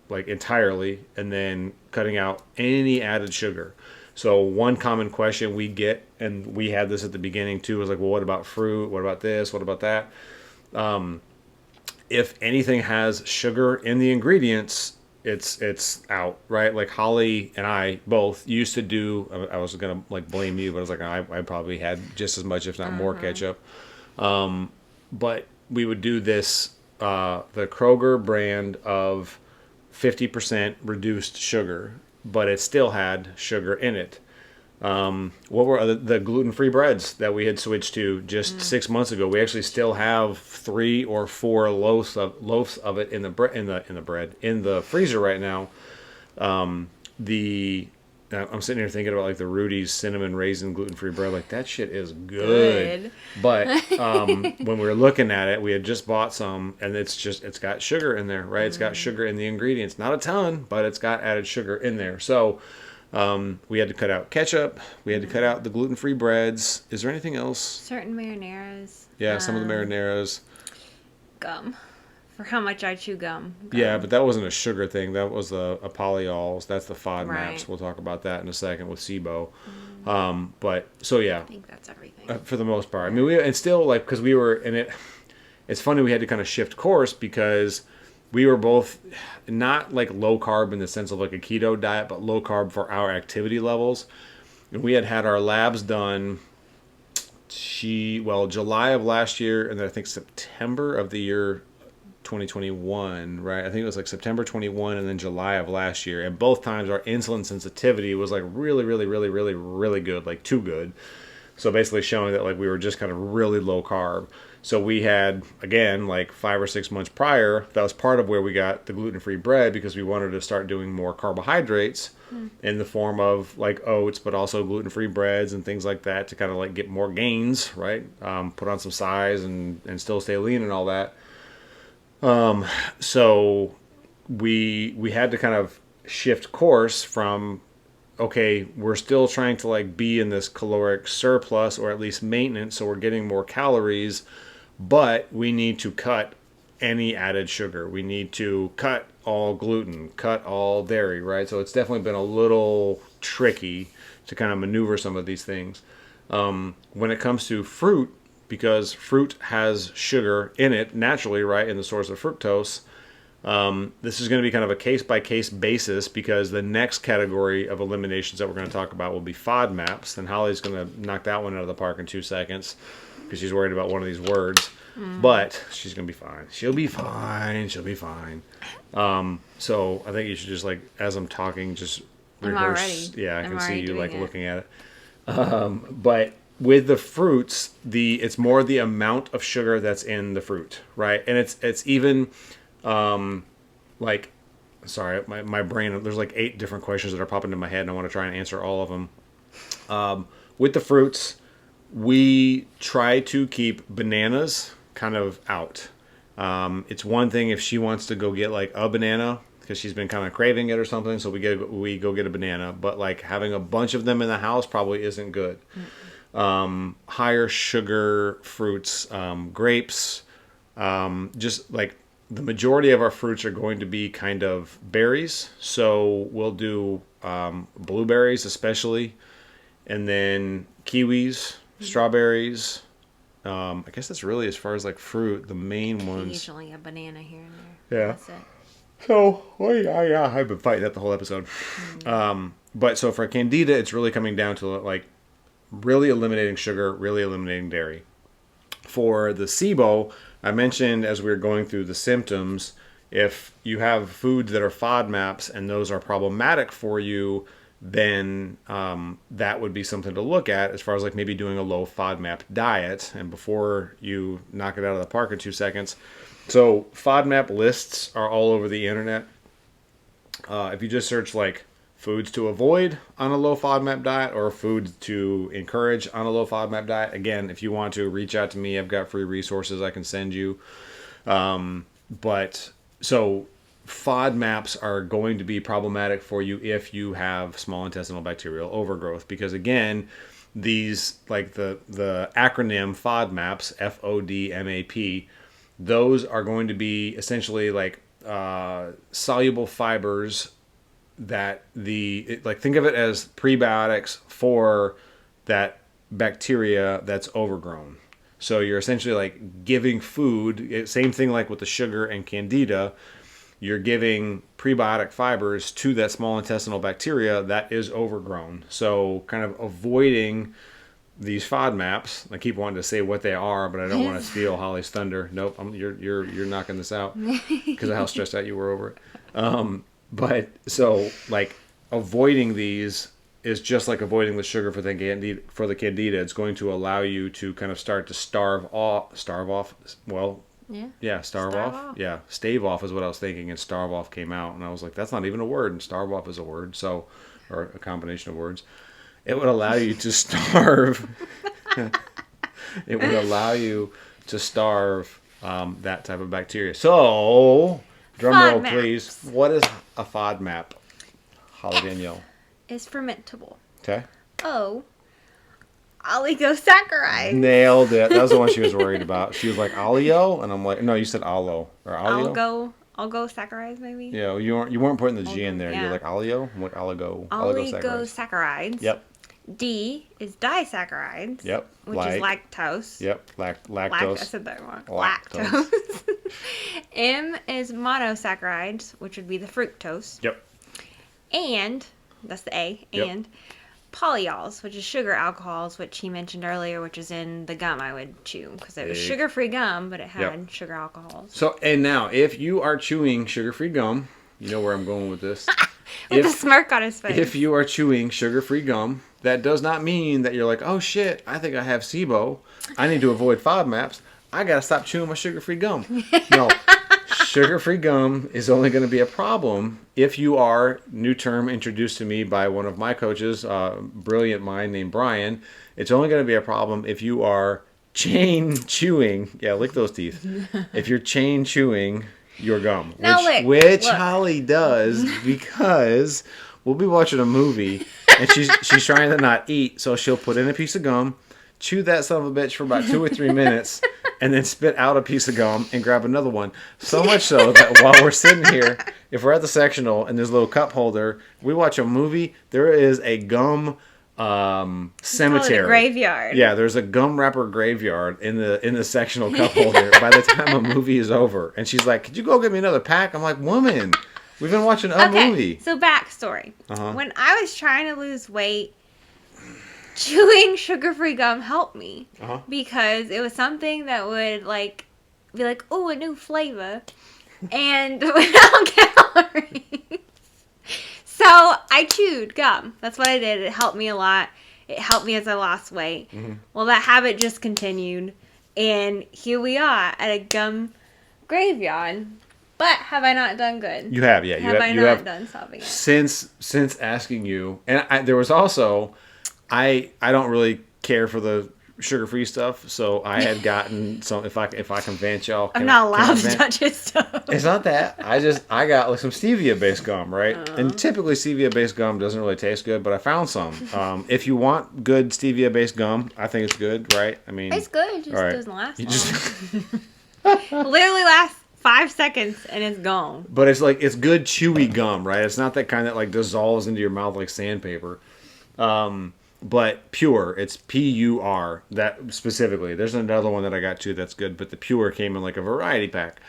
like entirely, and then cutting out any added sugar. So one common question we get, and we had this at the beginning too, was like, well, what about fruit? What about this? What about that? If anything has sugar in the ingredients, it's out, right? Like Holly and I both used to do, I was gonna like blame you, but I was like, I probably had just as much, if not more ketchup. But we would do this, the Kroger brand of 50% reduced sugar, but it still had sugar in it. What were the gluten-free breads that we had switched to just 6 months ago? We actually still have 3 or 4 loaves of it in the freezer right now. The I'm sitting here thinking about like the Rudy's cinnamon raisin gluten-free bread. Like that shit is good. But when we were looking at it, we had just bought some, and it's got sugar in there, right? It's got sugar in the ingredients. Not a ton, but it's got added sugar in there. So we had to cut out ketchup. We had to cut out the gluten-free breads. Is there anything else? Certain marineras. Yeah, some of the marineras. Gum. For how much I chew gum. Yeah, but that wasn't a sugar thing. That was a polyols. That's the FODMAPs. Right. We'll talk about that in a second with SIBO. But so yeah, I think that's everything. for the most part. I mean, and still like because we were in it. It's funny we had to kind of shift course because we were both not like low carb in the sense of like a keto diet, but low carb for our activity levels. And we had our labs done. July of last year, and then I think September of the year 2021, right? I think it was like September 21 and then July of last year. And both times our insulin sensitivity was like really, really, really, really, really good, like too good. So basically showing that like we were just kind of really low carb. So we had, again, like 5 or 6 months prior, that was part of where we got the gluten-free bread because we wanted to start doing more carbohydrates in the form of like oats, but also gluten-free breads and things like that to kind of like get more gains, right? Put on some size and still stay lean and all that. So we had to kind of shift course from, okay, we're still trying to like be in this caloric surplus or at least maintenance. So we're getting more calories, but we need to cut any added sugar. We need to cut all gluten, cut all dairy, right? So it's definitely been a little tricky to kind of maneuver some of these things. When it comes to fruit, because fruit has sugar in it naturally, right, in the source of fructose. This is going to be kind of a case-by-case basis because the next category of eliminations that we're going to talk about will be FODMAPs, and Holly's going to knock that one out of the park in 2 seconds because she's worried about one of these words. But she's going to be fine. She'll be fine. She'll be fine. So I think you should just, like, as I'm talking, just rehearse. Yeah, I can see you, like, looking at it. But with the fruits, it's more the amount of sugar that's in the fruit, right? And it's even like, sorry, my brain, there's like 8 different questions that are popping into my head and I want to try and answer all of them. With the fruits, we try to keep bananas kind of out. It's one thing if she wants to go get like a banana because she's been kind of craving it or something, so we go get a banana, but like having a bunch of them in the house probably isn't good. Higher sugar fruits, grapes, just like the majority of our fruits are going to be kind of berries. So we'll do blueberries especially, and then kiwis, strawberries. I guess that's really as far as like fruit, the main ones. Usually a banana here and there. Yeah. That's it. So, yeah, I've been fighting that the whole episode. But so for candida, it's really coming down to like really eliminating sugar, really eliminating dairy. For the SIBO, I mentioned as we were going through the symptoms, if you have foods that are FODMAPs and those are problematic for you, then that would be something to look at as far as like maybe doing a low FODMAP diet. And before you knock it out of the park in 2 seconds, so FODMAP lists are all over the internet. If you just search like foods to avoid on a low FODMAP diet or foods to encourage on a low FODMAP diet. Again, if you want to reach out to me, I've got free resources I can send you. But so FODMAPs are going to be problematic for you if you have small intestinal bacterial overgrowth, because again, these like the acronym FODMAPs, FODMAP, those are going to be essentially like soluble fibers that think of it as prebiotics for that bacteria that's overgrown. So you're essentially like giving food, same thing like with the sugar and candida, you're giving prebiotic fibers to that small intestinal bacteria that is overgrown. So kind of avoiding these FODMAPs. I keep wanting to say what they are, but I don't want to steal Holly's thunder. Nope, you're knocking this out because of how stressed out you were over it. But so like avoiding these is just like avoiding the sugar for the candida. It's going to allow you to kind of start to stave off. Yeah, stave off is what I was thinking, and starve off came out, and I was like, that's not even a word, and starve off is a word. So or a combination of words, it would allow you to starve. It would allow you to starve that type of bacteria. So, drum roll, please. What is a FODMAP? Holly Danielle. Is fermentable. Okay. O, oligosaccharides. Nailed it. That was the one she was worried about. She was like, oleo? And I'm like, no, you said alo. Or oleo? Oligosaccharides, maybe? Yeah, you weren't putting the G in there. Yeah. You're like, oleo? I'm like, oligosaccharides. Oligosaccharides. Yep. D is disaccharides. Yep. Which is lactose. Yep. Lactose. I said that wrong. Lactose. M is monosaccharides, which would be the fructose. Yep. And, that's the A, Yep. and polyols, which is sugar alcohols, which he mentioned earlier, which is in the gum I would chew. Because it was sugar-free gum, but it had sugar alcohols. So, and now, if you are chewing sugar-free gum, you know where I'm going with this. With a smirk on his face. If you are chewing sugar-free gum, that does not mean that you're like, oh shit, I think I have SIBO. I need to avoid FODMAPs. I gotta stop chewing my sugar-free gum. No, sugar-free gum is only going to be a problem if you are, new term introduced to me by one of my coaches, brilliant mind named Brian. It's only going to be a problem if you are chain chewing. Yeah, lick those teeth. If you're chain chewing your gum, which Holly does, because we'll be watching a movie and she's trying to not eat, so she'll put in a piece of gum, chew that son of a bitch for about 2 or 3 minutes, and then spit out a piece of gum and grab another one. So much so that while we're sitting here, if we're at the sectional and there's a little cup holder, we watch a movie, there is a gum cemetery. Graveyard. Yeah, there's a gum wrapper graveyard in the sectional cup holder by the time a movie is over. And she's like, could you go get me another pack? I'm like, woman, we've been watching a movie. So backstory. When I was trying to lose weight, chewing sugar-free gum helped me because it was something that would be like, oh, a new flavor, and without calories. So I chewed gum. That's what I did. It helped me a lot. It helped me as I lost weight. Well, that habit just continued, and here we are at a gum graveyard. But have I not done good? You have, yeah. Have I not done stopping it? Since asking you, and there was also. I don't really care for the sugar-free stuff, so I had gotten some. If I can vent y'all, I'm not allowed to touch his stuff. It's not that. I got like some stevia-based gum, right? And typically stevia-based gum doesn't really taste good, but I found some. If you want good stevia-based gum, I think it's good, right? I mean, it's good. It just doesn't last long. Literally lasts 5 seconds and it's gone. But it's good chewy gum, right? It's not that kind that like dissolves into your mouth like sandpaper. But pure, it's PUR, that specifically. There's another one that I got too that's good, but the pure came in like a variety pack.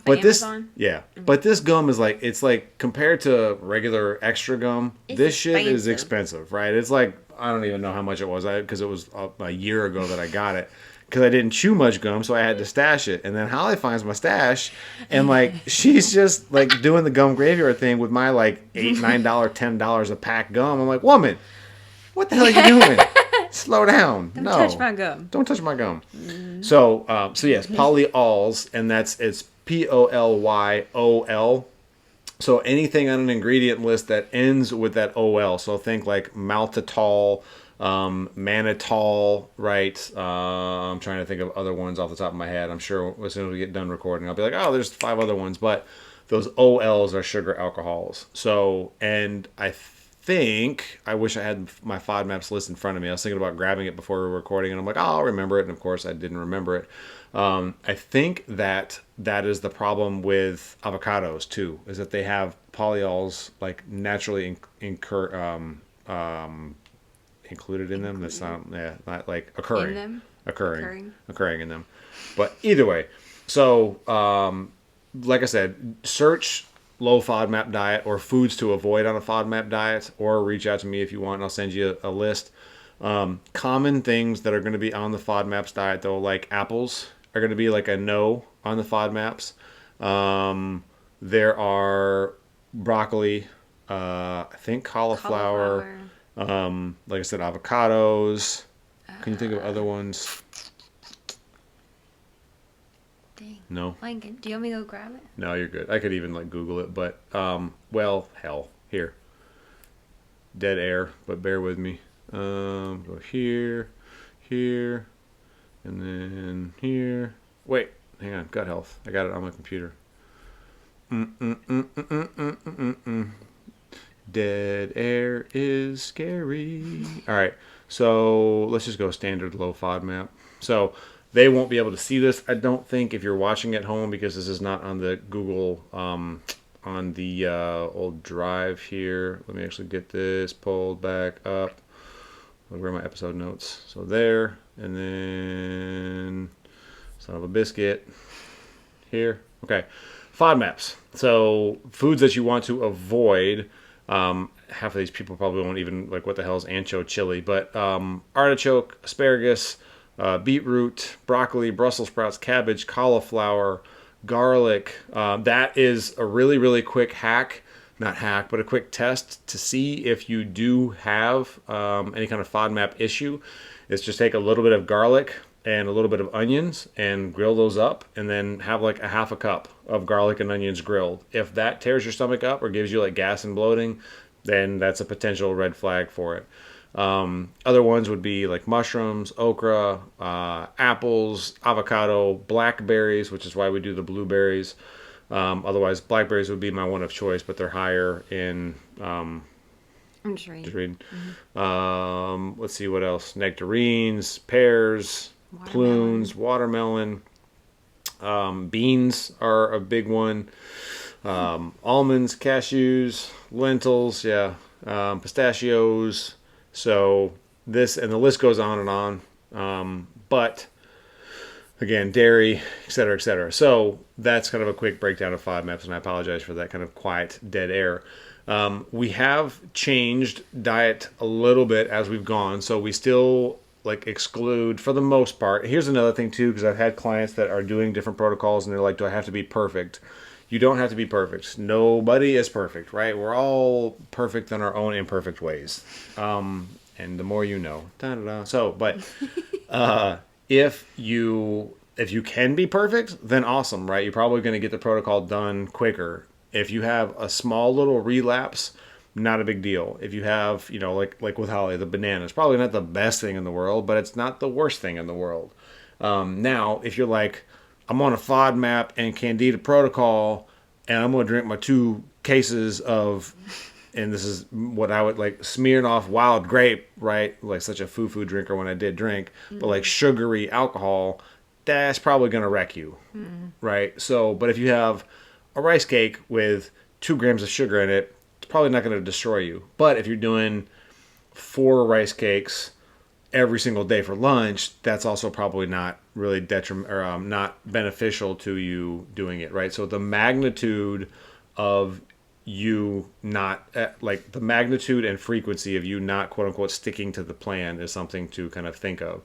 But Amazon? But this gum is like, it's like compared to regular extra gum, this shit is expensive, right? It's like, I don't even know how much it was, because it was a year ago that I got it. Because I didn't chew much gum, so I had to stash it. And then Holly finds my stash, and like she's just like doing the gum graveyard thing with my like $8, $9, $10 a pack gum. I'm like, woman, what the hell are you doing? Slow down. Don't touch my gum. Don't touch my gum. So yes, polyols, and it's POLYOL. So anything on an ingredient list that ends with that OL. So think like maltitol, mannitol, right? I'm trying to think of other ones off the top of my head. I'm sure as soon as we get done recording, I'll be like, oh, there's 5 other ones. But those OLs are sugar alcohols. So, and I wish I had my FODMAPs list in front of me. I was thinking about grabbing it before we were recording, and I'm like, oh, I'll remember it. And of course, I didn't remember it. I think that is the problem with avocados too, is that they have polyols like naturally included in them. That's not like occurring in them. But either way, so like I said, search low FODMAP diet or foods to avoid on a FODMAP diet, or reach out to me if you want and I'll send you a list. Common things that are going to be on the FODMAPs diet though, like apples are going to be like a no on the FODMAPs. There are broccoli, I think cauliflower. Like I said, avocados. Can you think of other ones? Dang. No. Lincoln, do you want me to go grab it? No, you're good. I could even like Google it, but well, hell, here. dead air, but bear with me. Go here, here, and then here. Wait, hang on. Gut health. I got it on my computer. Dead air is scary. All right, so let's just go standard low FODMAP. So they won't be able to see this, I don't think, if you're watching at home, because this is not on the Google, on the old drive here. Let me actually get this pulled back up. Where are my episode notes? So there, and then son of a biscuit here. Okay, FODMAPs. So foods that you want to avoid. Half of these people probably won't even like what the hell is ancho chili, but artichoke, asparagus, beetroot, broccoli, Brussels sprouts, cabbage, cauliflower, garlic. That is a really, really quick hack. Not hack, but a quick test to see if you do have any kind of FODMAP issue. Is just take a little bit of garlic and a little bit of onions and grill those up, and then have like a half a cup of garlic and onions grilled. If that tears your stomach up or gives you like gas and bloating, then that's a potential red flag for it. Other ones would be like mushrooms, okra, apples, avocado, blackberries, which is why we do the blueberries. Otherwise, blackberries would be my one of choice, but they're higher in. I'm just reading. Mm-hmm. Let's see what else. Nectarines, pears, prunes, watermelon. Beans are a big one. Almonds, cashews, lentils, pistachios. So this, and the list goes on and on. But again, dairy, et cetera, et cetera. So that's kind of a quick breakdown of FODMAPs, and I apologize for that kind of quiet, dead air. We have changed diet a little bit as we've gone, so we still like exclude for the most part. Here's another thing too, because I've had clients that are doing different protocols, and they're like, do I have to be perfect? You don't have to be perfect. Nobody is perfect, right? We're all perfect in our own imperfect ways. And the more you know. Da-da-da. So, but if you can be perfect, then awesome, right? You're probably going to get the protocol done quicker. If you have a small little relapse, not a big deal. If you have, like with Holly, the banana, it's probably not the best thing in the world, but it's not the worst thing in the world. Now, if you're like, I'm on a FODMAP and Candida protocol, and I'm going to drink my 2 cases of, and this is what I would like, smearing off wild grape, right? Like such a foo-foo drinker when I did drink, but like sugary alcohol, that's probably going to wreck you, right? So, but if you have a rice cake with 2 grams of sugar in it, it's probably not going to destroy you. But if you're doing 4 rice cakes every single day for lunch, that's also probably not really not beneficial to you doing it, right? So the magnitude of you not like the magnitude and frequency of you not quote unquote sticking to the plan is something to kind of think of.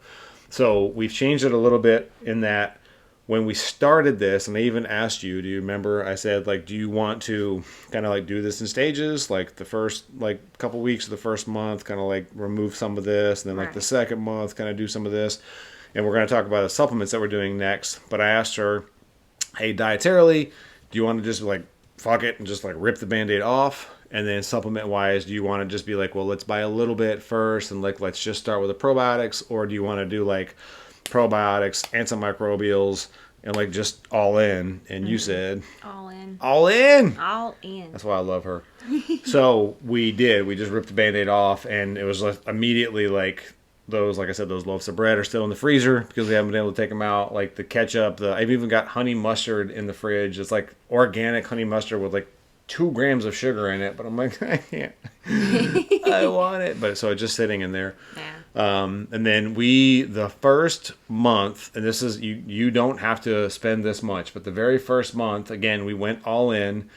So we've changed it a little bit in that when we started this, and I even asked you, do you remember I said, like, do you want to kind of like do this in stages? Like the first like couple weeks of the first month, kind of like remove some of this, and then like the second month, kind of do some of this. And we're going to talk about the supplements that we're doing next. But I asked her, hey, dietarily, do you want to just like fuck it and just like rip the Band-Aid off? And then supplement wise, do you want to just be like, well, let's buy a little bit first and like let's just start with the probiotics? Or do you want to do like probiotics, antimicrobials, and like just all in? And you said all in. That's why I love her. So we just ripped the Band-Aid off, and it was like immediately like those, like I said, those loaves of bread are still in the freezer because we haven't been able to take them out. Like the ketchup, I've even got honey mustard in the fridge. It's like organic honey mustard with like 2 grams of sugar in it, but I'm like, I can't. I want it. But so it's just sitting in there. Yeah. And then the first month, and this is, you don't have to spend this much, but the very first month, again, we went all in,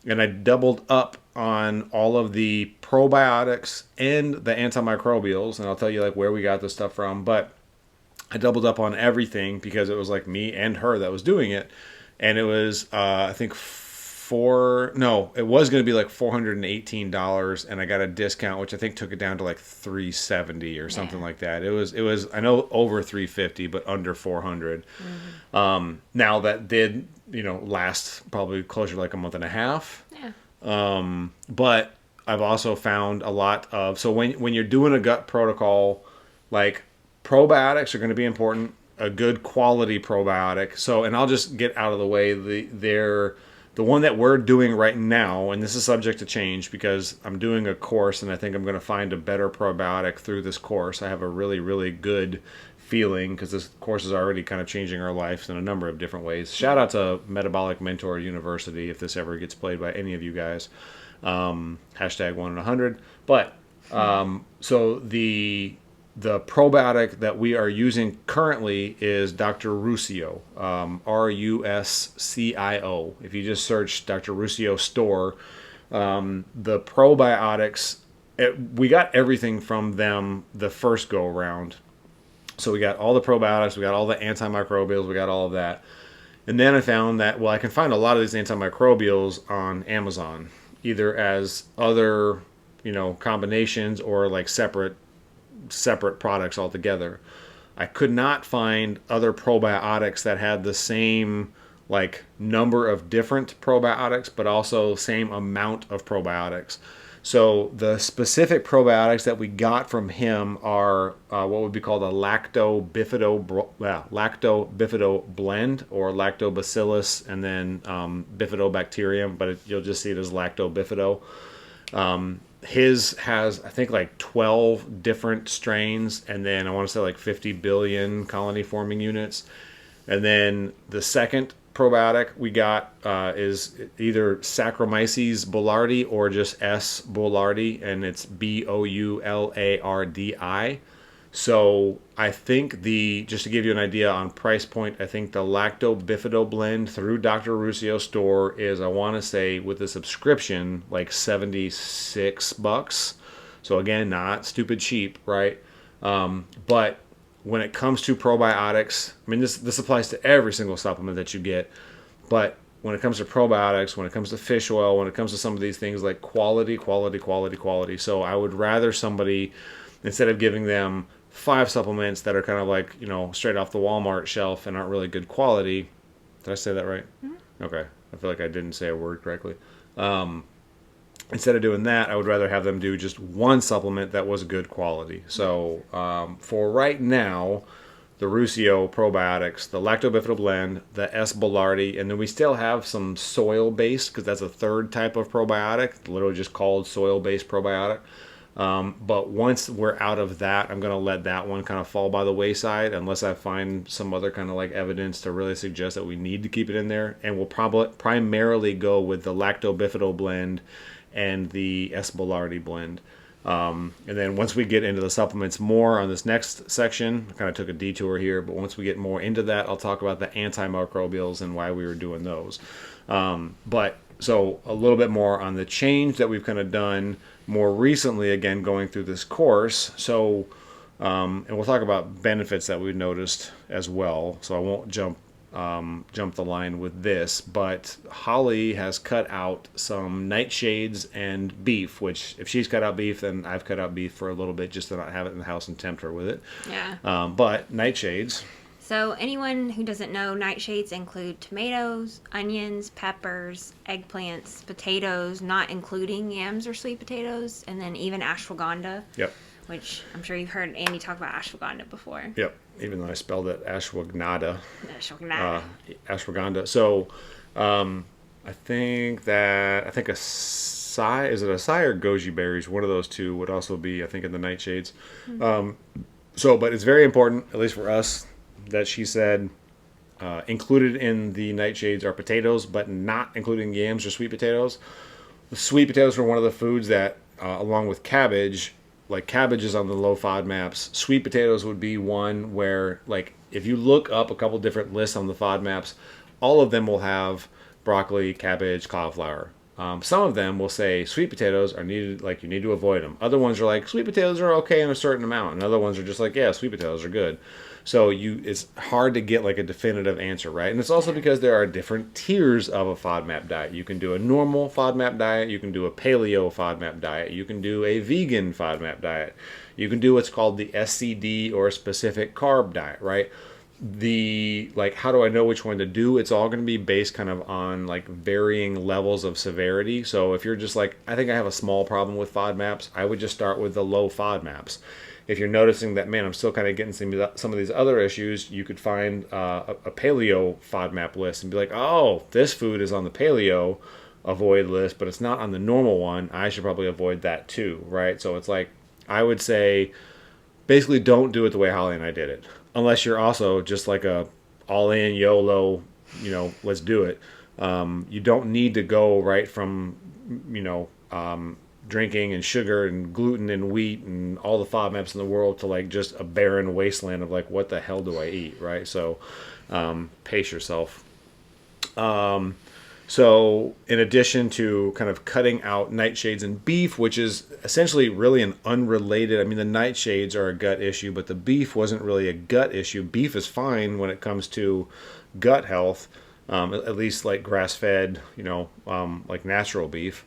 and I doubled up on all of the probiotics and the antimicrobials, and I'll tell you like where we got this stuff from, but I doubled up on everything because it was like me and her that was doing it. And it was, I think it was going to be like $418, and I got a discount, which I think took it down to like $370 or something like that. It was, I know over $350, but under $400. Now that did, last probably closer to like a month and a half. Yeah. But I've also found a lot of, so when you're doing a gut protocol, like probiotics are going to be important, a good quality probiotic. So, and I'll just get out of the way, the one that we're doing right now, and this is subject to change because I'm doing a course and I think I'm going to find a better probiotic through this course. I have a really, really good feeling because this course is already kind of changing our lives in a number of different ways. Shout out to Metabolic Mentor University if this ever gets played by any of you guys. Hashtag 1 in 100. But so the probiotic that we are using currently is Dr. Ruscio, Ruscio. If you just search Dr. Ruscio store, the probiotics, we got everything from them the first go around. So we got all the probiotics, we got all the antimicrobials, we got all of that. And then I found that, well, I can find a lot of these antimicrobials on Amazon, either as other, combinations or like separate products altogether. I could not find other probiotics that had the same like number of different probiotics, but also same amount of probiotics. So the specific probiotics that we got from him are what would be called a lacto-bifido blend, or lactobacillus and then bifidobacterium, but you'll just see it as lacto-bifido. His has, I think, like 12 different strains, and then I want to say like 50 billion colony forming units. And then the second probiotic we got is either Saccharomyces boulardii or just S. boulardii, and it's Boulardi. So I think just to give you an idea on price point, I think the Lacto Bifido blend through Dr. Ruscio store is, I want to say, with the subscription, like $76. So again, not stupid cheap, right? But when it comes to probiotics, I mean, this applies to every single supplement that you get, but when it comes to probiotics, when it comes to fish oil, when it comes to some of these things, like quality. So I would rather somebody, instead of giving them 5 supplements that are kind of like, straight off the Walmart shelf and aren't really good quality. Did I say that right? Mm-hmm. Okay. I feel like I didn't say a word correctly. Instead of doing that, I would rather have them do just one supplement that was good quality. So for right now, the Ruscio probiotics, the Lacto-Bifido blend, the S. boulardii, and then we still have some soil-based, because that's a third type of probiotic, literally just called soil-based probiotic. But once we're out of that, I'm going to let that one kind of fall by the wayside unless I find some other kind of like evidence to really suggest that we need to keep it in there. And we'll probably primarily go with the Lacto-Bifido blend and the S. boulardii blend. And then once we get into the supplements more on this next section, I kind of took a detour here, but once we get more into that, I'll talk about the antimicrobials and why we were doing those. But so a little bit more on the change that we've kind of done more recently, again, going through this course. So, and we'll talk about benefits that we've noticed as well. So I won't jump the line with this, but Holly has cut out some nightshades and beef, which if she's cut out beef, then I've cut out beef for a little bit just to not have it in the house and tempt her with it. Yeah. But nightshades. So anyone who doesn't know, nightshades include tomatoes, onions, peppers, eggplants, potatoes, not including yams or sweet potatoes, and then even ashwagandha. Yep. Which I'm sure you've heard Andy talk about ashwagandha before. Yep. Even though I spelled it ashwagandha. Ashwagandha. So, I think a acai, is it acai or goji berries? One of those two would also be, I think, in the nightshades. Mm-hmm. But it's very important, at least for us, that she said included in the nightshades are potatoes, but not including yams or sweet potatoes. The sweet potatoes were one of the foods that, along with cabbage, like cabbage is on the low FODMAPs. Sweet potatoes would be one where, like, if you look up a couple different lists on the FODMAPs, all of them will have broccoli, cabbage, cauliflower. Some of them will say sweet potatoes are needed, like you need to avoid them. Other ones are like sweet potatoes are okay in a certain amount, and other ones are just like, yeah, sweet potatoes are good. So it's hard to get like a definitive answer, right? And it's also because there are different tiers of a FODMAP diet. You can do a normal FODMAP diet, you can do a paleo FODMAP diet, you can do a vegan FODMAP diet, you can do what's called the SCD or specific carb diet, right? the like, how do I know which one to do? It's all going to be based kind of on like varying levels of severity. So if you're just like, I think I have a small problem with FODMAPs, I would just start with the low FODMAPs. If you're noticing that, man, I'm still kind of getting some of these other issues, you could find a paleo FODMAP list and be like, oh, this food is on the paleo avoid list, but it's not on the normal one. I should probably avoid that too, right? So it's like, I would say basically don't do it the way Holly and I did it, unless you're also just like a all in YOLO, let's do it. You don't need to go right from drinking and sugar and gluten and wheat and all the FODMAPs in the world to like just a barren wasteland of like, what the hell do I eat, right? So pace yourself. So in addition to kind of cutting out nightshades and beef, which is essentially really an unrelated, I mean, the nightshades are a gut issue, but the beef wasn't really a gut issue. Beef is fine when it comes to gut health, at least like grass-fed, like natural beef.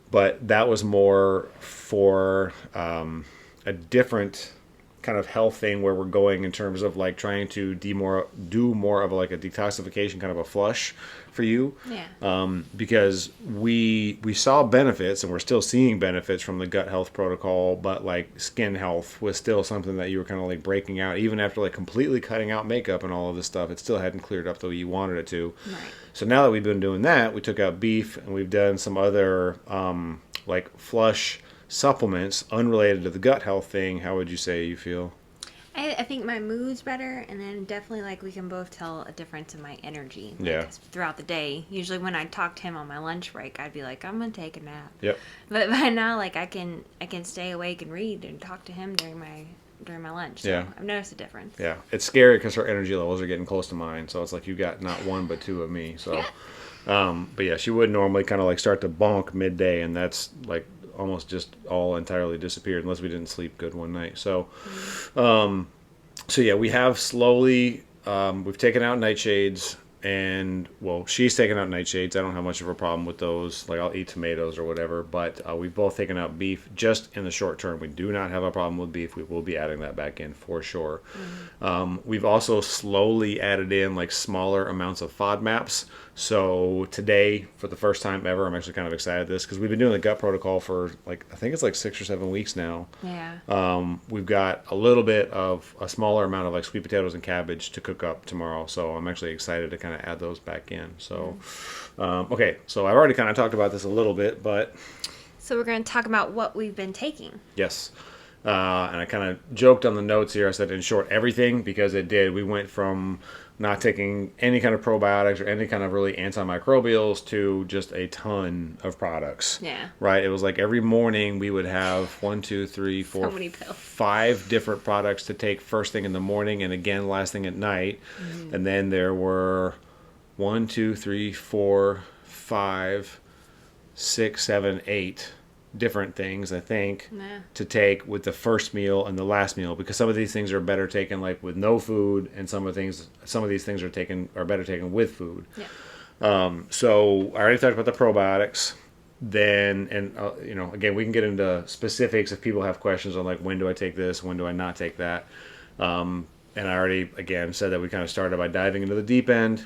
But that was more for a different kind of health thing where we're going in terms of like trying to do more of like a detoxification, kind of a flush for you. Yeah. Because we saw benefits and we're still seeing benefits from the gut health protocol, but like skin health was still something that you were kind of like breaking out even after like completely cutting out makeup and all of this stuff. It still hadn't cleared up the way you wanted it to. Right. So now that we've been doing that, we took out beef and we've done some other like flush supplements unrelated to the gut health thing. How would you say you feel? I think my mood's better, and then definitely like we can both tell a difference in my energy. Like, Yeah. Throughout the day, usually when I talk to him on my lunch break, I'd be like, I'm gonna take a nap. Yep. But by now, like I can stay awake and read and talk to him during my lunch. So Yeah. I've noticed a difference. Yeah. It's scary because her energy levels are getting close to mine. So it's like you got not one but two of me. So, but yeah, she would normally kind of like start to bonk midday, and that's like almost just all entirely disappeared unless we didn't sleep good one night. So, so yeah, we have slowly, we've taken out nightshades, and well, she's taken out nightshades. I don't have much of a problem with those. Like I'll eat tomatoes or whatever, but we've both taken out beef just in the short term. We do not have a problem with beef. We will be adding that back in for sure. We've also slowly added in like smaller amounts of FODMAPs. So today, for the first time ever, I'm actually kind of excited this because we've been doing the gut protocol for like, I think it's like 6 or 7 weeks now. Yeah. We've got a little bit of a smaller amount of like sweet potatoes and cabbage to cook up tomorrow. So I'm actually excited to kind of add those back in. So, okay. So I've already kind of talked about this a little bit, but. So we're going to talk about what we've been taking. Yes. And I kind of joked on the notes here. I said, in short, everything, because it did. We went from not taking any kind of probiotics or any kind of really antimicrobials to just a ton of products. Yeah. Right? It was like every morning we would have 1, 2, 3, 4, So many pills. 5 different products to take first thing in the morning and again last thing at night. And then there were 1, 2, 3, 4, 5, 6, 7, 8 different things, I think, to take with the first meal and the last meal, because some of these things are better taken like with no food, and some of these things are better taken with food. Yeah. So I already talked about the probiotics. Then, and again, we can get into specifics if people have questions on like, when do I take this, when do I not take that. And I already again said that we kind of started by diving into the deep end.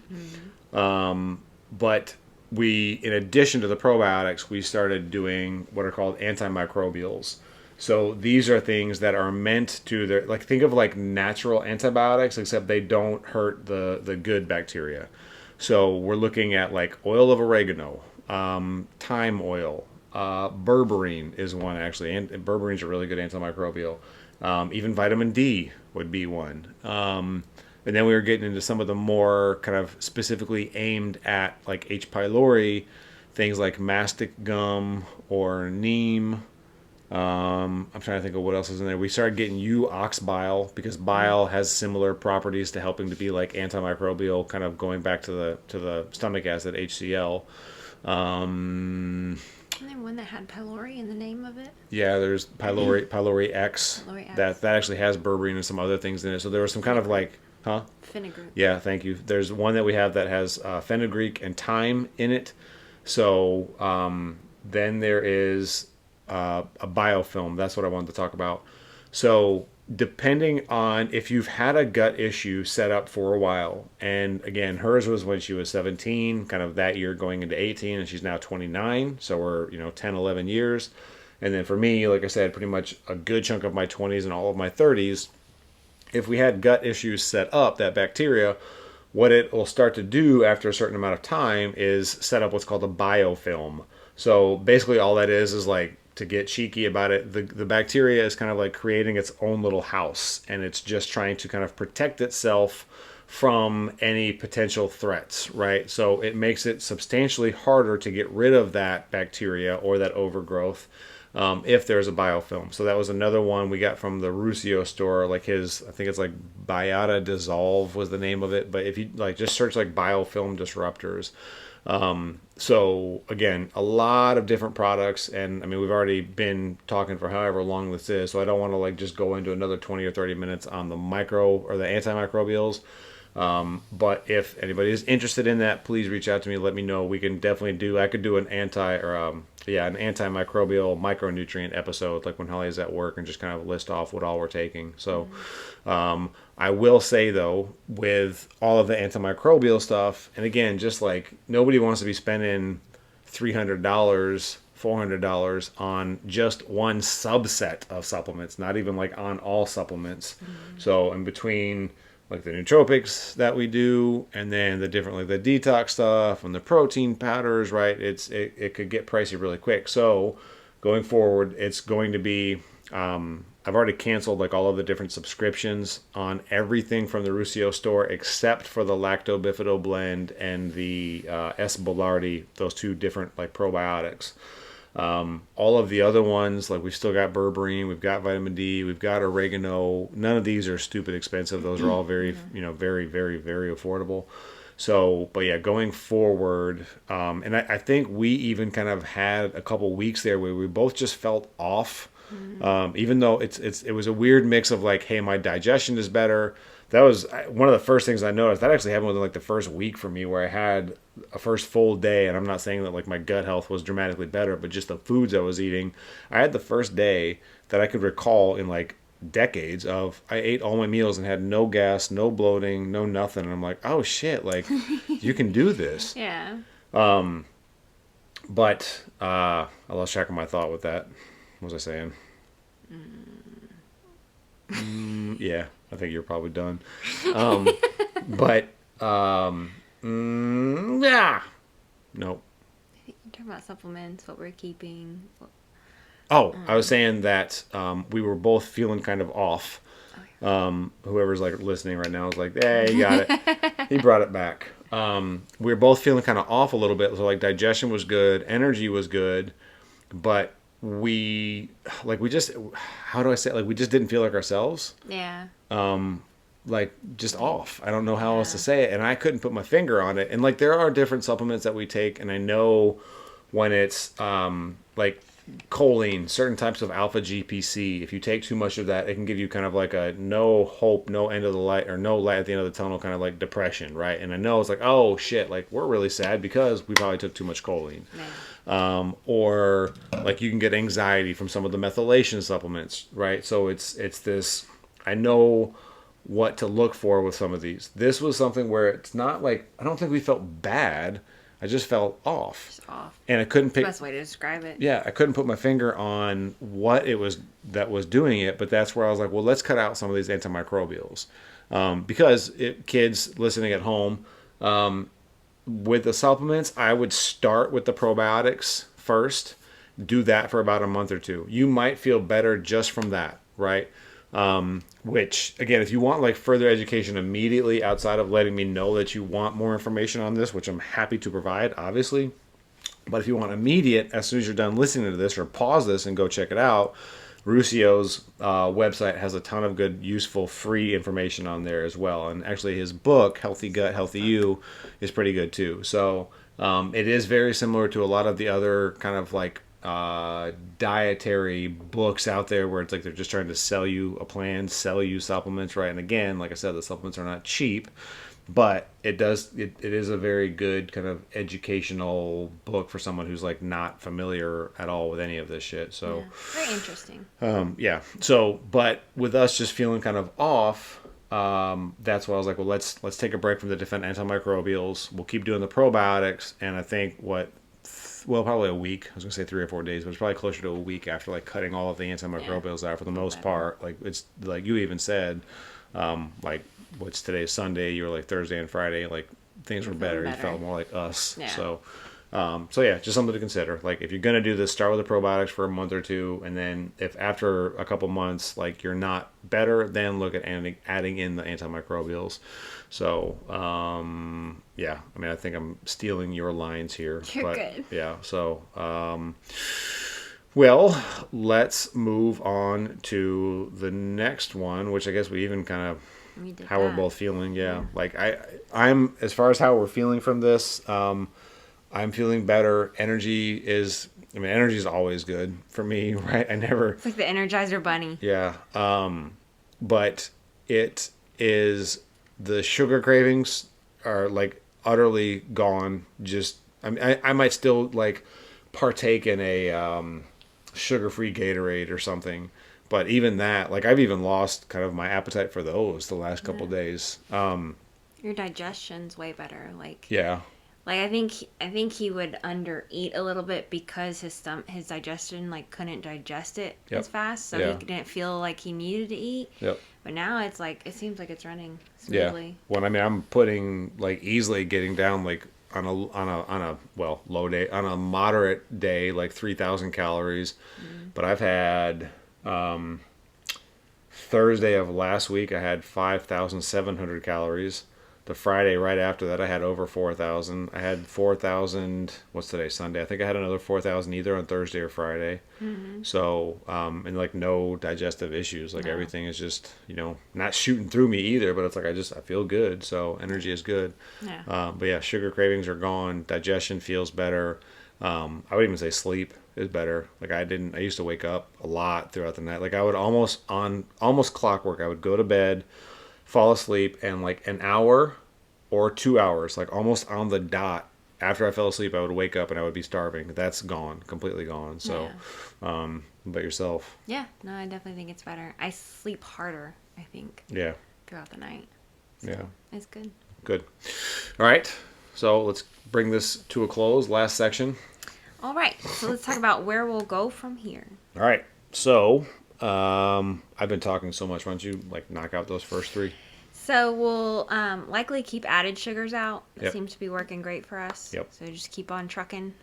But we, in addition to the probiotics, we started doing what are called antimicrobials. So these are things that are meant to, like, think of like natural antibiotics, except they don't hurt the good bacteria. So we're looking at like oil of oregano, thyme oil, berberine is one actually, and berberine is a really good antimicrobial. Even vitamin D would be one. And then we were getting into some of the more kind of specifically aimed at like H. pylori, things like mastic gum or neem. I'm trying to think of what else is in there. We started getting ox bile, because bile has similar properties to helping to be like antimicrobial, kind of going back to the stomach acid, HCl. Isn't there one that had pylori in the name of it? Yeah, there's pylori X. Pylori X. That actually has berberine and some other things in it. So there was some kind of like, Fenugreek. Yeah, thank you. There's one that we have that has fenugreek and thyme in it. So then there is a biofilm. That's what I wanted to talk about. So depending on if you've had a gut issue set up for a while, and again, hers was when she was 17, kind of that year going into 18, and she's now 29. So we're, 10, 11 years. And then for me, like I said, pretty much a good chunk of my 20s and all of my 30s, if we had gut issues set up, that bacteria, what it will start to do after a certain amount of time is set up what's called a biofilm. So basically all that is like, to get cheeky about it, the bacteria is kind of like creating its own little house, and it's just trying to kind of protect itself from any potential threats, right? So it makes it substantially harder to get rid of that bacteria or that overgrowth if there's a biofilm. So that was another one we got from the Ruscio store, like his, I think it's like Biota Dissolve was the name of it. But if you like just search like biofilm disruptors. So again, a lot of different products, and I mean, we've already been talking for however long this is, so I don't want to like just go into another 20 or 30 minutes on the micro or the antimicrobials. But if anybody is interested in that, please reach out to me. Let me know. We can definitely I could do an antimicrobial micronutrient episode, like when Holly's at work, and just kind of list off what all we're taking. So, I will say though, with all of the antimicrobial stuff, and again, just like nobody wants to be spending $300, $400 on just one subset of supplements, not even like on all supplements. So in between like the nootropics that we do, and then the different like the detox stuff and the protein powders, right? It could get pricey really quick. So going forward, it's going to be I've already canceled like all of the different subscriptions on everything from the Ruscio store except for the Lacto Bifido blend and the S. Boulardii, those two different like probiotics. All of the other ones, like we've still got berberine, we've got vitamin D, we've got oregano. None of these are stupid expensive. Those are all very, very, very, very affordable. So, but yeah, going forward, and I think we even kind of had a couple weeks there where we both just felt off. Even though it was a weird mix of like, hey, my digestion is better. That was one of the first things I noticed. That actually happened within like the first week for me, where I had a first full day, and I'm not saying that like my gut health was dramatically better, but just the foods I was eating. I had the first day that I could recall in like decades of I ate all my meals and had no gas, no bloating, no nothing. And I'm like, oh shit, like you can do this. Yeah. But I lost track of my thought with that. What was I saying? Yeah, I think you're probably done. But yeah, nope. I think you're talking about supplements, what we're keeping. Oh, I was saying that we were both feeling kind of off. Whoever's like listening right now is like, hey, you got it. He brought it back. We were both feeling kind of off a little bit. So like digestion was good, energy was good, but we just, how do I say it? Like we just didn't feel like ourselves. Yeah. Like just off. I don't know how else to say it. And I couldn't put my finger on it. And like there are different supplements that we take, and I know when it's like choline, certain types of alpha GPC, if you take too much of that, it can give you kind of like a no hope, no end of the light, or no light at the end of the tunnel kind of like depression, right? And I know it's like, oh shit, like we're really sad because we probably took too much choline. Or like you can get anxiety from some of the methylation supplements, right? So it's this, I know what to look for with some of these. This was something where it's not like, I don't think we felt bad. I just felt off. Just off. And I couldn't pick. Best way to describe it. Yeah, I couldn't put my finger on what it was that was doing it, but that's where I was like, well, let's cut out some of these antimicrobials. Because kids listening at home, with the supplements, I would start with the probiotics first. Do that for about a month or two. You might feel better just from that, right? Which, again, if you want like further education immediately outside of letting me know that you want more information on this, which I'm happy to provide, obviously. But if you want immediate, as soon as you're done listening to this, or pause this and go check it out, Ruscio's website has a ton of good, useful, free information on there as well. And actually his book, Healthy Gut, Healthy You, is pretty good too. So it is very similar to a lot of the other kind of like dietary books out there where it's like they're just trying to sell you a plan, sell you supplements, right? And again, like I said, the supplements are not cheap, but it is a very good kind of educational book for someone who's like not familiar at all with any of this shit. So very interesting. yeah. So, but with us just feeling kind of off, that's why I was like, well, let's take a break from the different antimicrobials. We'll keep doing the probiotics, and I think probably a week. I was gonna say 3 or 4 days, but it's probably closer to a week after like cutting all of the antimicrobials out for the most part. Like it's like you even said, like what's today, Sunday? You were like Thursday and Friday, like things were better. You felt more like us. Yeah. So yeah, just something to consider. Like if you're gonna do this, start with the probiotics for a month or two, and then if after a couple months like you're not better, then look at adding in the antimicrobials. So yeah, I mean I think I'm stealing your lines here. You're good. Yeah. So well, let's move on to the next one, which I guess we even kind of we're both feeling. Yeah. Like I'm as far as how we're feeling from this. I'm feeling better. Energy is always good for me, right? It's like the Energizer Bunny. Yeah. But it is, the sugar cravings are like utterly gone. Just, I might still like partake in a sugar-free Gatorade or something. But even that, like I've even lost kind of my appetite for those the last couple days. Your digestion's way better. Like, yeah. Like I think he would undereat a little bit because his digestion like couldn't digest it as fast, so he didn't feel like he needed to eat. Yep. But now it's like it seems like it's running smoothly. Yeah. Well, I mean, I'm putting like easily getting down like on a low day, on a moderate day, like 3,000 calories. Mm-hmm. But I've had Thursday of last week I had 5,700 calories. The Friday right after that, I had over 4,000. I had 4,000. What's today? Sunday. I think I had another 4,000 either on Thursday or Friday. Mm-hmm. So, and like no digestive issues. Like everything is just, not shooting through me either. But it's like I feel good. So energy is good. Yeah. But yeah, sugar cravings are gone. Digestion feels better. I would even say sleep is better. Like I used to wake up a lot throughout the night. Like I would almost clockwork. I would go to bed, fall asleep, and like an hour or 2 hours, like almost on the dot after I fell asleep, I would wake up and I would be starving. That's gone, completely gone. So, but yourself? Yeah, no, I definitely think it's better. I sleep harder, I think. Yeah. Throughout the night. So yeah. It's good. Good. All right. So let's bring this to a close. Last section. All right. So let's talk about where we'll go from here. All right. So, I've been talking so much. Why don't you like knock out those first three? So we'll likely keep added sugars out. It Yep. seems to be working great for us. Yep. So just keep on trucking.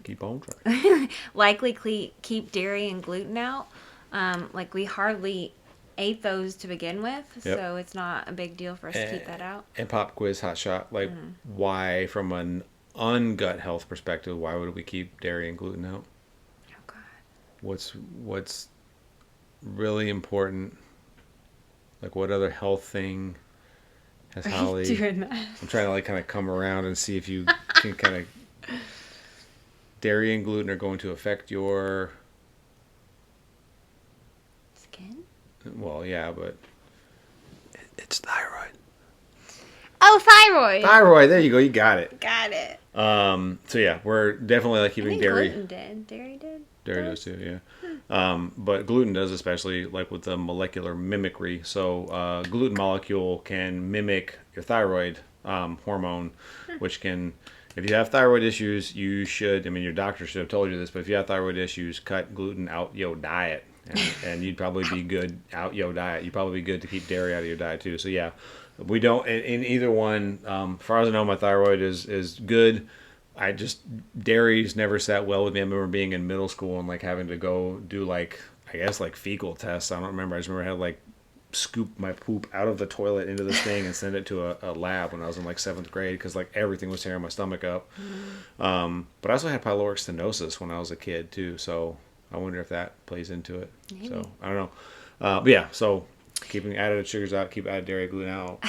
Keep on trucking. Likely keep dairy and gluten out. Like we hardly ate those to begin with, Yep. so it's not a big deal for us to keep that out. And pop quiz hot shot. Like, why, from an ungut health perspective, why would we keep dairy and gluten out? Oh God. What's really important? Like, what other health thing has Holly? Doing that? I'm trying to like kind of come around and see if you can kind of. Dairy and gluten are going to affect your Skin? Well, yeah, but it's thyroid. Oh, thyroid. Thyroid. There you go. You got it. Got it. So yeah, we're definitely like keeping dairy. Gluten did. Dairy did. Dairy does too. Yeah. But gluten does, especially like with the molecular mimicry. So gluten molecule can mimic your thyroid hormone, which can. If you have thyroid issues, you should. I mean, your doctor should have told you this, but if you have thyroid issues, cut gluten out your diet. And you'd probably be good out your diet. You'd probably be good to keep dairy out of your diet too. So yeah, we don't in either one. As far as I know, my thyroid is good. Dairy's never sat well with me. I remember being in middle school and like having to go do like fecal tests. I don't remember. I just remember I had to like scoop my poop out of the toilet into this thing and send it to a lab when I was in like 7th grade because like everything was tearing my stomach up. But I also had pyloric stenosis when I was a kid too. So. I wonder if that plays into it. Maybe. So, I don't know. But yeah, so keeping added sugars out, keep added dairy, gluten out.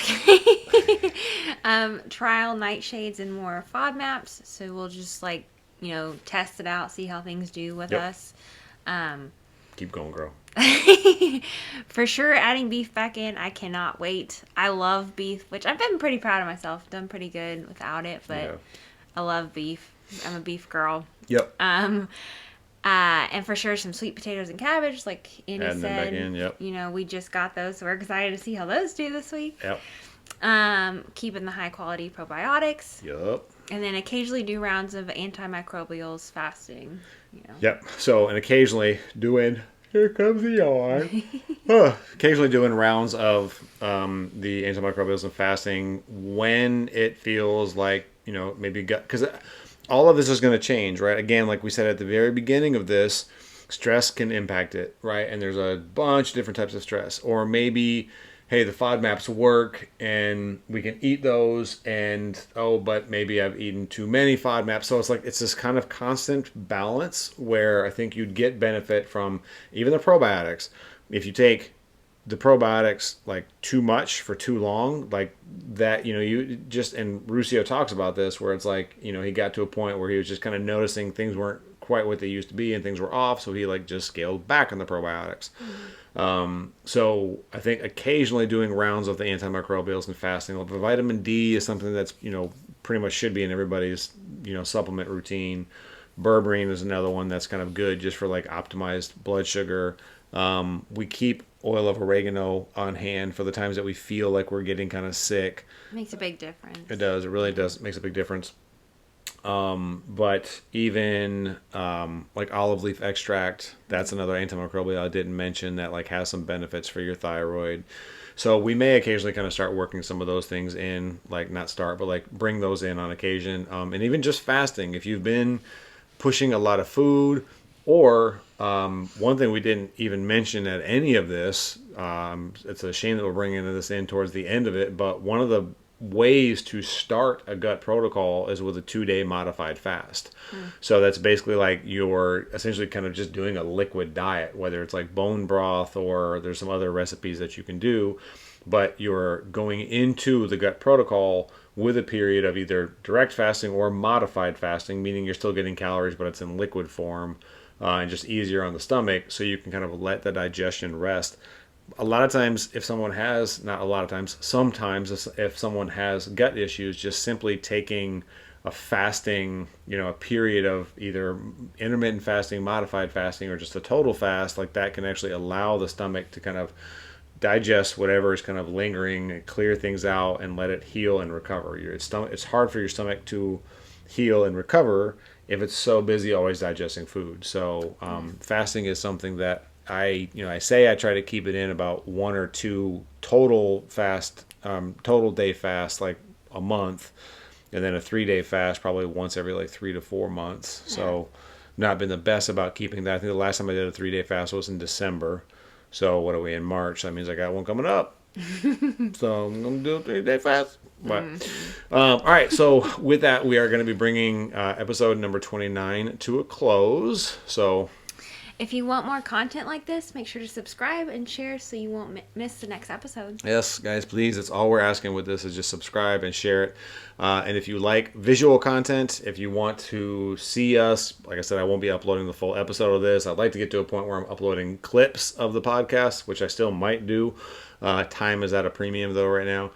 Trial nightshades and more FODMAPs. So we'll just like test it out, see how things do with Yep. us. Keep going, girl. For sure, adding beef back in, I cannot wait. I love beef, which I've been pretty proud of myself. Done pretty good without it, but Yeah. I love beef. I'm a beef girl. Yep. And for sure some sweet potatoes and cabbage, like Andy Adding them said. back in, yep. We just got those, so we're excited to see how those do this week. Yep. Keeping the high quality probiotics. Yep. And then occasionally do rounds of antimicrobials fasting. Yep. So, and occasionally doing, here comes the yawn. Occasionally doing rounds of the antimicrobials and fasting when it feels like, maybe gut, because all of this is going to change, right? Again, like we said at the very beginning of this, stress can impact it, right? And there's a bunch of different types of stress. Or maybe, hey, the FODMAPs work and we can eat those, and but maybe I've eaten too many FODMAPs. So it's this kind of constant balance where I think you'd get benefit from even the probiotics. If you take the probiotics like too much for too long, like that, you just, and Ruscio talks about this, where it's like, he got to a point where he was just kind of noticing things weren't quite what they used to be and things were off. So he just scaled back on the probiotics. So I think occasionally doing rounds of the antimicrobials and fasting. The vitamin D is something that's, pretty much should be in everybody's, supplement routine. Berberine is another one that's kind of good just for optimized blood sugar. We keep oil of oregano on hand for the times that we feel like we're getting kind of sick. Makes a big difference. It does. It really does. It makes a big difference. But even olive leaf extract, that's another antimicrobial I didn't mention that has some benefits for your thyroid. So we may occasionally kind of start working some of those things in, not start, but bring those in on occasion. And even just fasting, if you've been pushing a lot of food, or one thing we didn't even mention at any of this, it's a shame that we're bringing this in towards the end of it, but one of the ways to start a gut protocol is with a 2-day modified fast. So that's basically you're essentially kind of just doing a liquid diet, whether it's bone broth or there's some other recipes that you can do, but you're going into the gut protocol with a period of either direct fasting or modified fasting, meaning you're still getting calories, but it's in liquid form. And just easier on the stomach, so you can kind of let the digestion rest. A lot of times, if someone has, not a lot of times, sometimes if someone has gut issues, just simply taking a fasting, a period of either intermittent fasting, modified fasting, or just a total fast, that can actually allow the stomach to kind of digest whatever is kind of lingering and clear things out and let it heal and recover. It's hard for your stomach to heal and recover if it's so busy always digesting food. So fasting is something that I say I try to keep it in about 1 or 2 total day fast, a month, and then a 3-day fast probably once every 3 to 4 months. Yeah. So not been the best about keeping that. I think the last time I did a 3-day fast was in December. So what are we in March? That means I got one coming up. So I'm going to do a 3-day fast. But all right, so with that, we are going to be bringing episode number 29 to a close. So if you want more content like this, make sure to subscribe and share so you won't miss the next episode. Yes, guys, please. That's all we're asking with this is just subscribe and share it. And if you like visual content, if you want to see us, like I said, I won't be uploading the full episode of this. I'd like to get to a point where I'm uploading clips of the podcast, which I still might do. Time is at a premium, though, right now.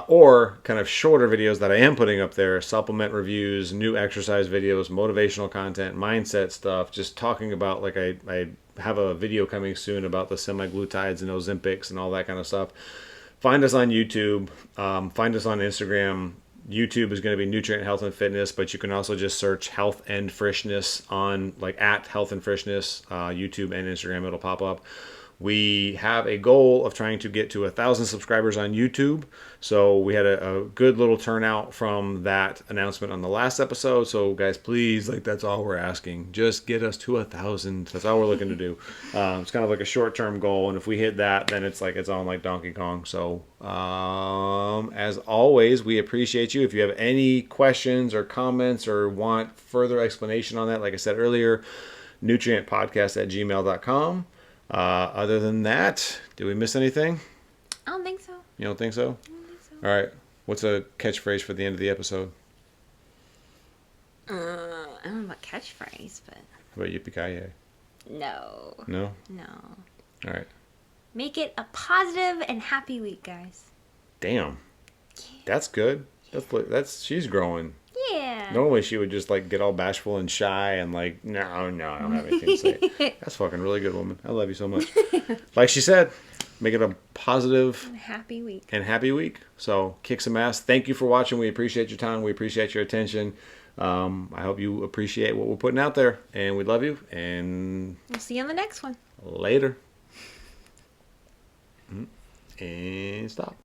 Or kind of shorter videos that I am putting up there, supplement reviews, new exercise videos, motivational content, mindset stuff, just talking about, I have a video coming soon about the semaglutides and Ozempics and all that kind of stuff. Find us on YouTube, find us on Instagram. YouTube is going to be Nutrient Health and Fitness, but you can also just search Health and Freshness on at Health and Freshness, YouTube and Instagram, it'll pop up. We have a goal of trying to get to 1,000 subscribers on YouTube. So we had a good little turnout from that announcement on the last episode. So guys, please, that's all we're asking. Just get us to 1,000. That's all we're looking to do. It's kind of a short-term goal. And if we hit that, then it's it's on like Donkey Kong. So as always, we appreciate you. If you have any questions or comments or want further explanation on that, like I said earlier, NutrientPodcast@gmail.com. Other than that, did we miss anything? I don't think so. You don't think so? I don't think so. All right. What's a catchphrase for the end of the episode? I don't of a catchphrase, but How about yippee-ki-yay? no. No? No. All right. Make it a positive and happy week, guys. Damn. That's good. That's she's growing. Yeah. Normally she would just like get all bashful and shy and like, no, I don't have anything to say. That's fucking really good, woman. I love you so much. Like she said, make it a positive Happy week. and happy week. So kick some ass. Thank you for watching. We appreciate your time. We appreciate your attention. I hope you appreciate what we're putting out there, and we love you. And We'll see you on the next one. later. And stop.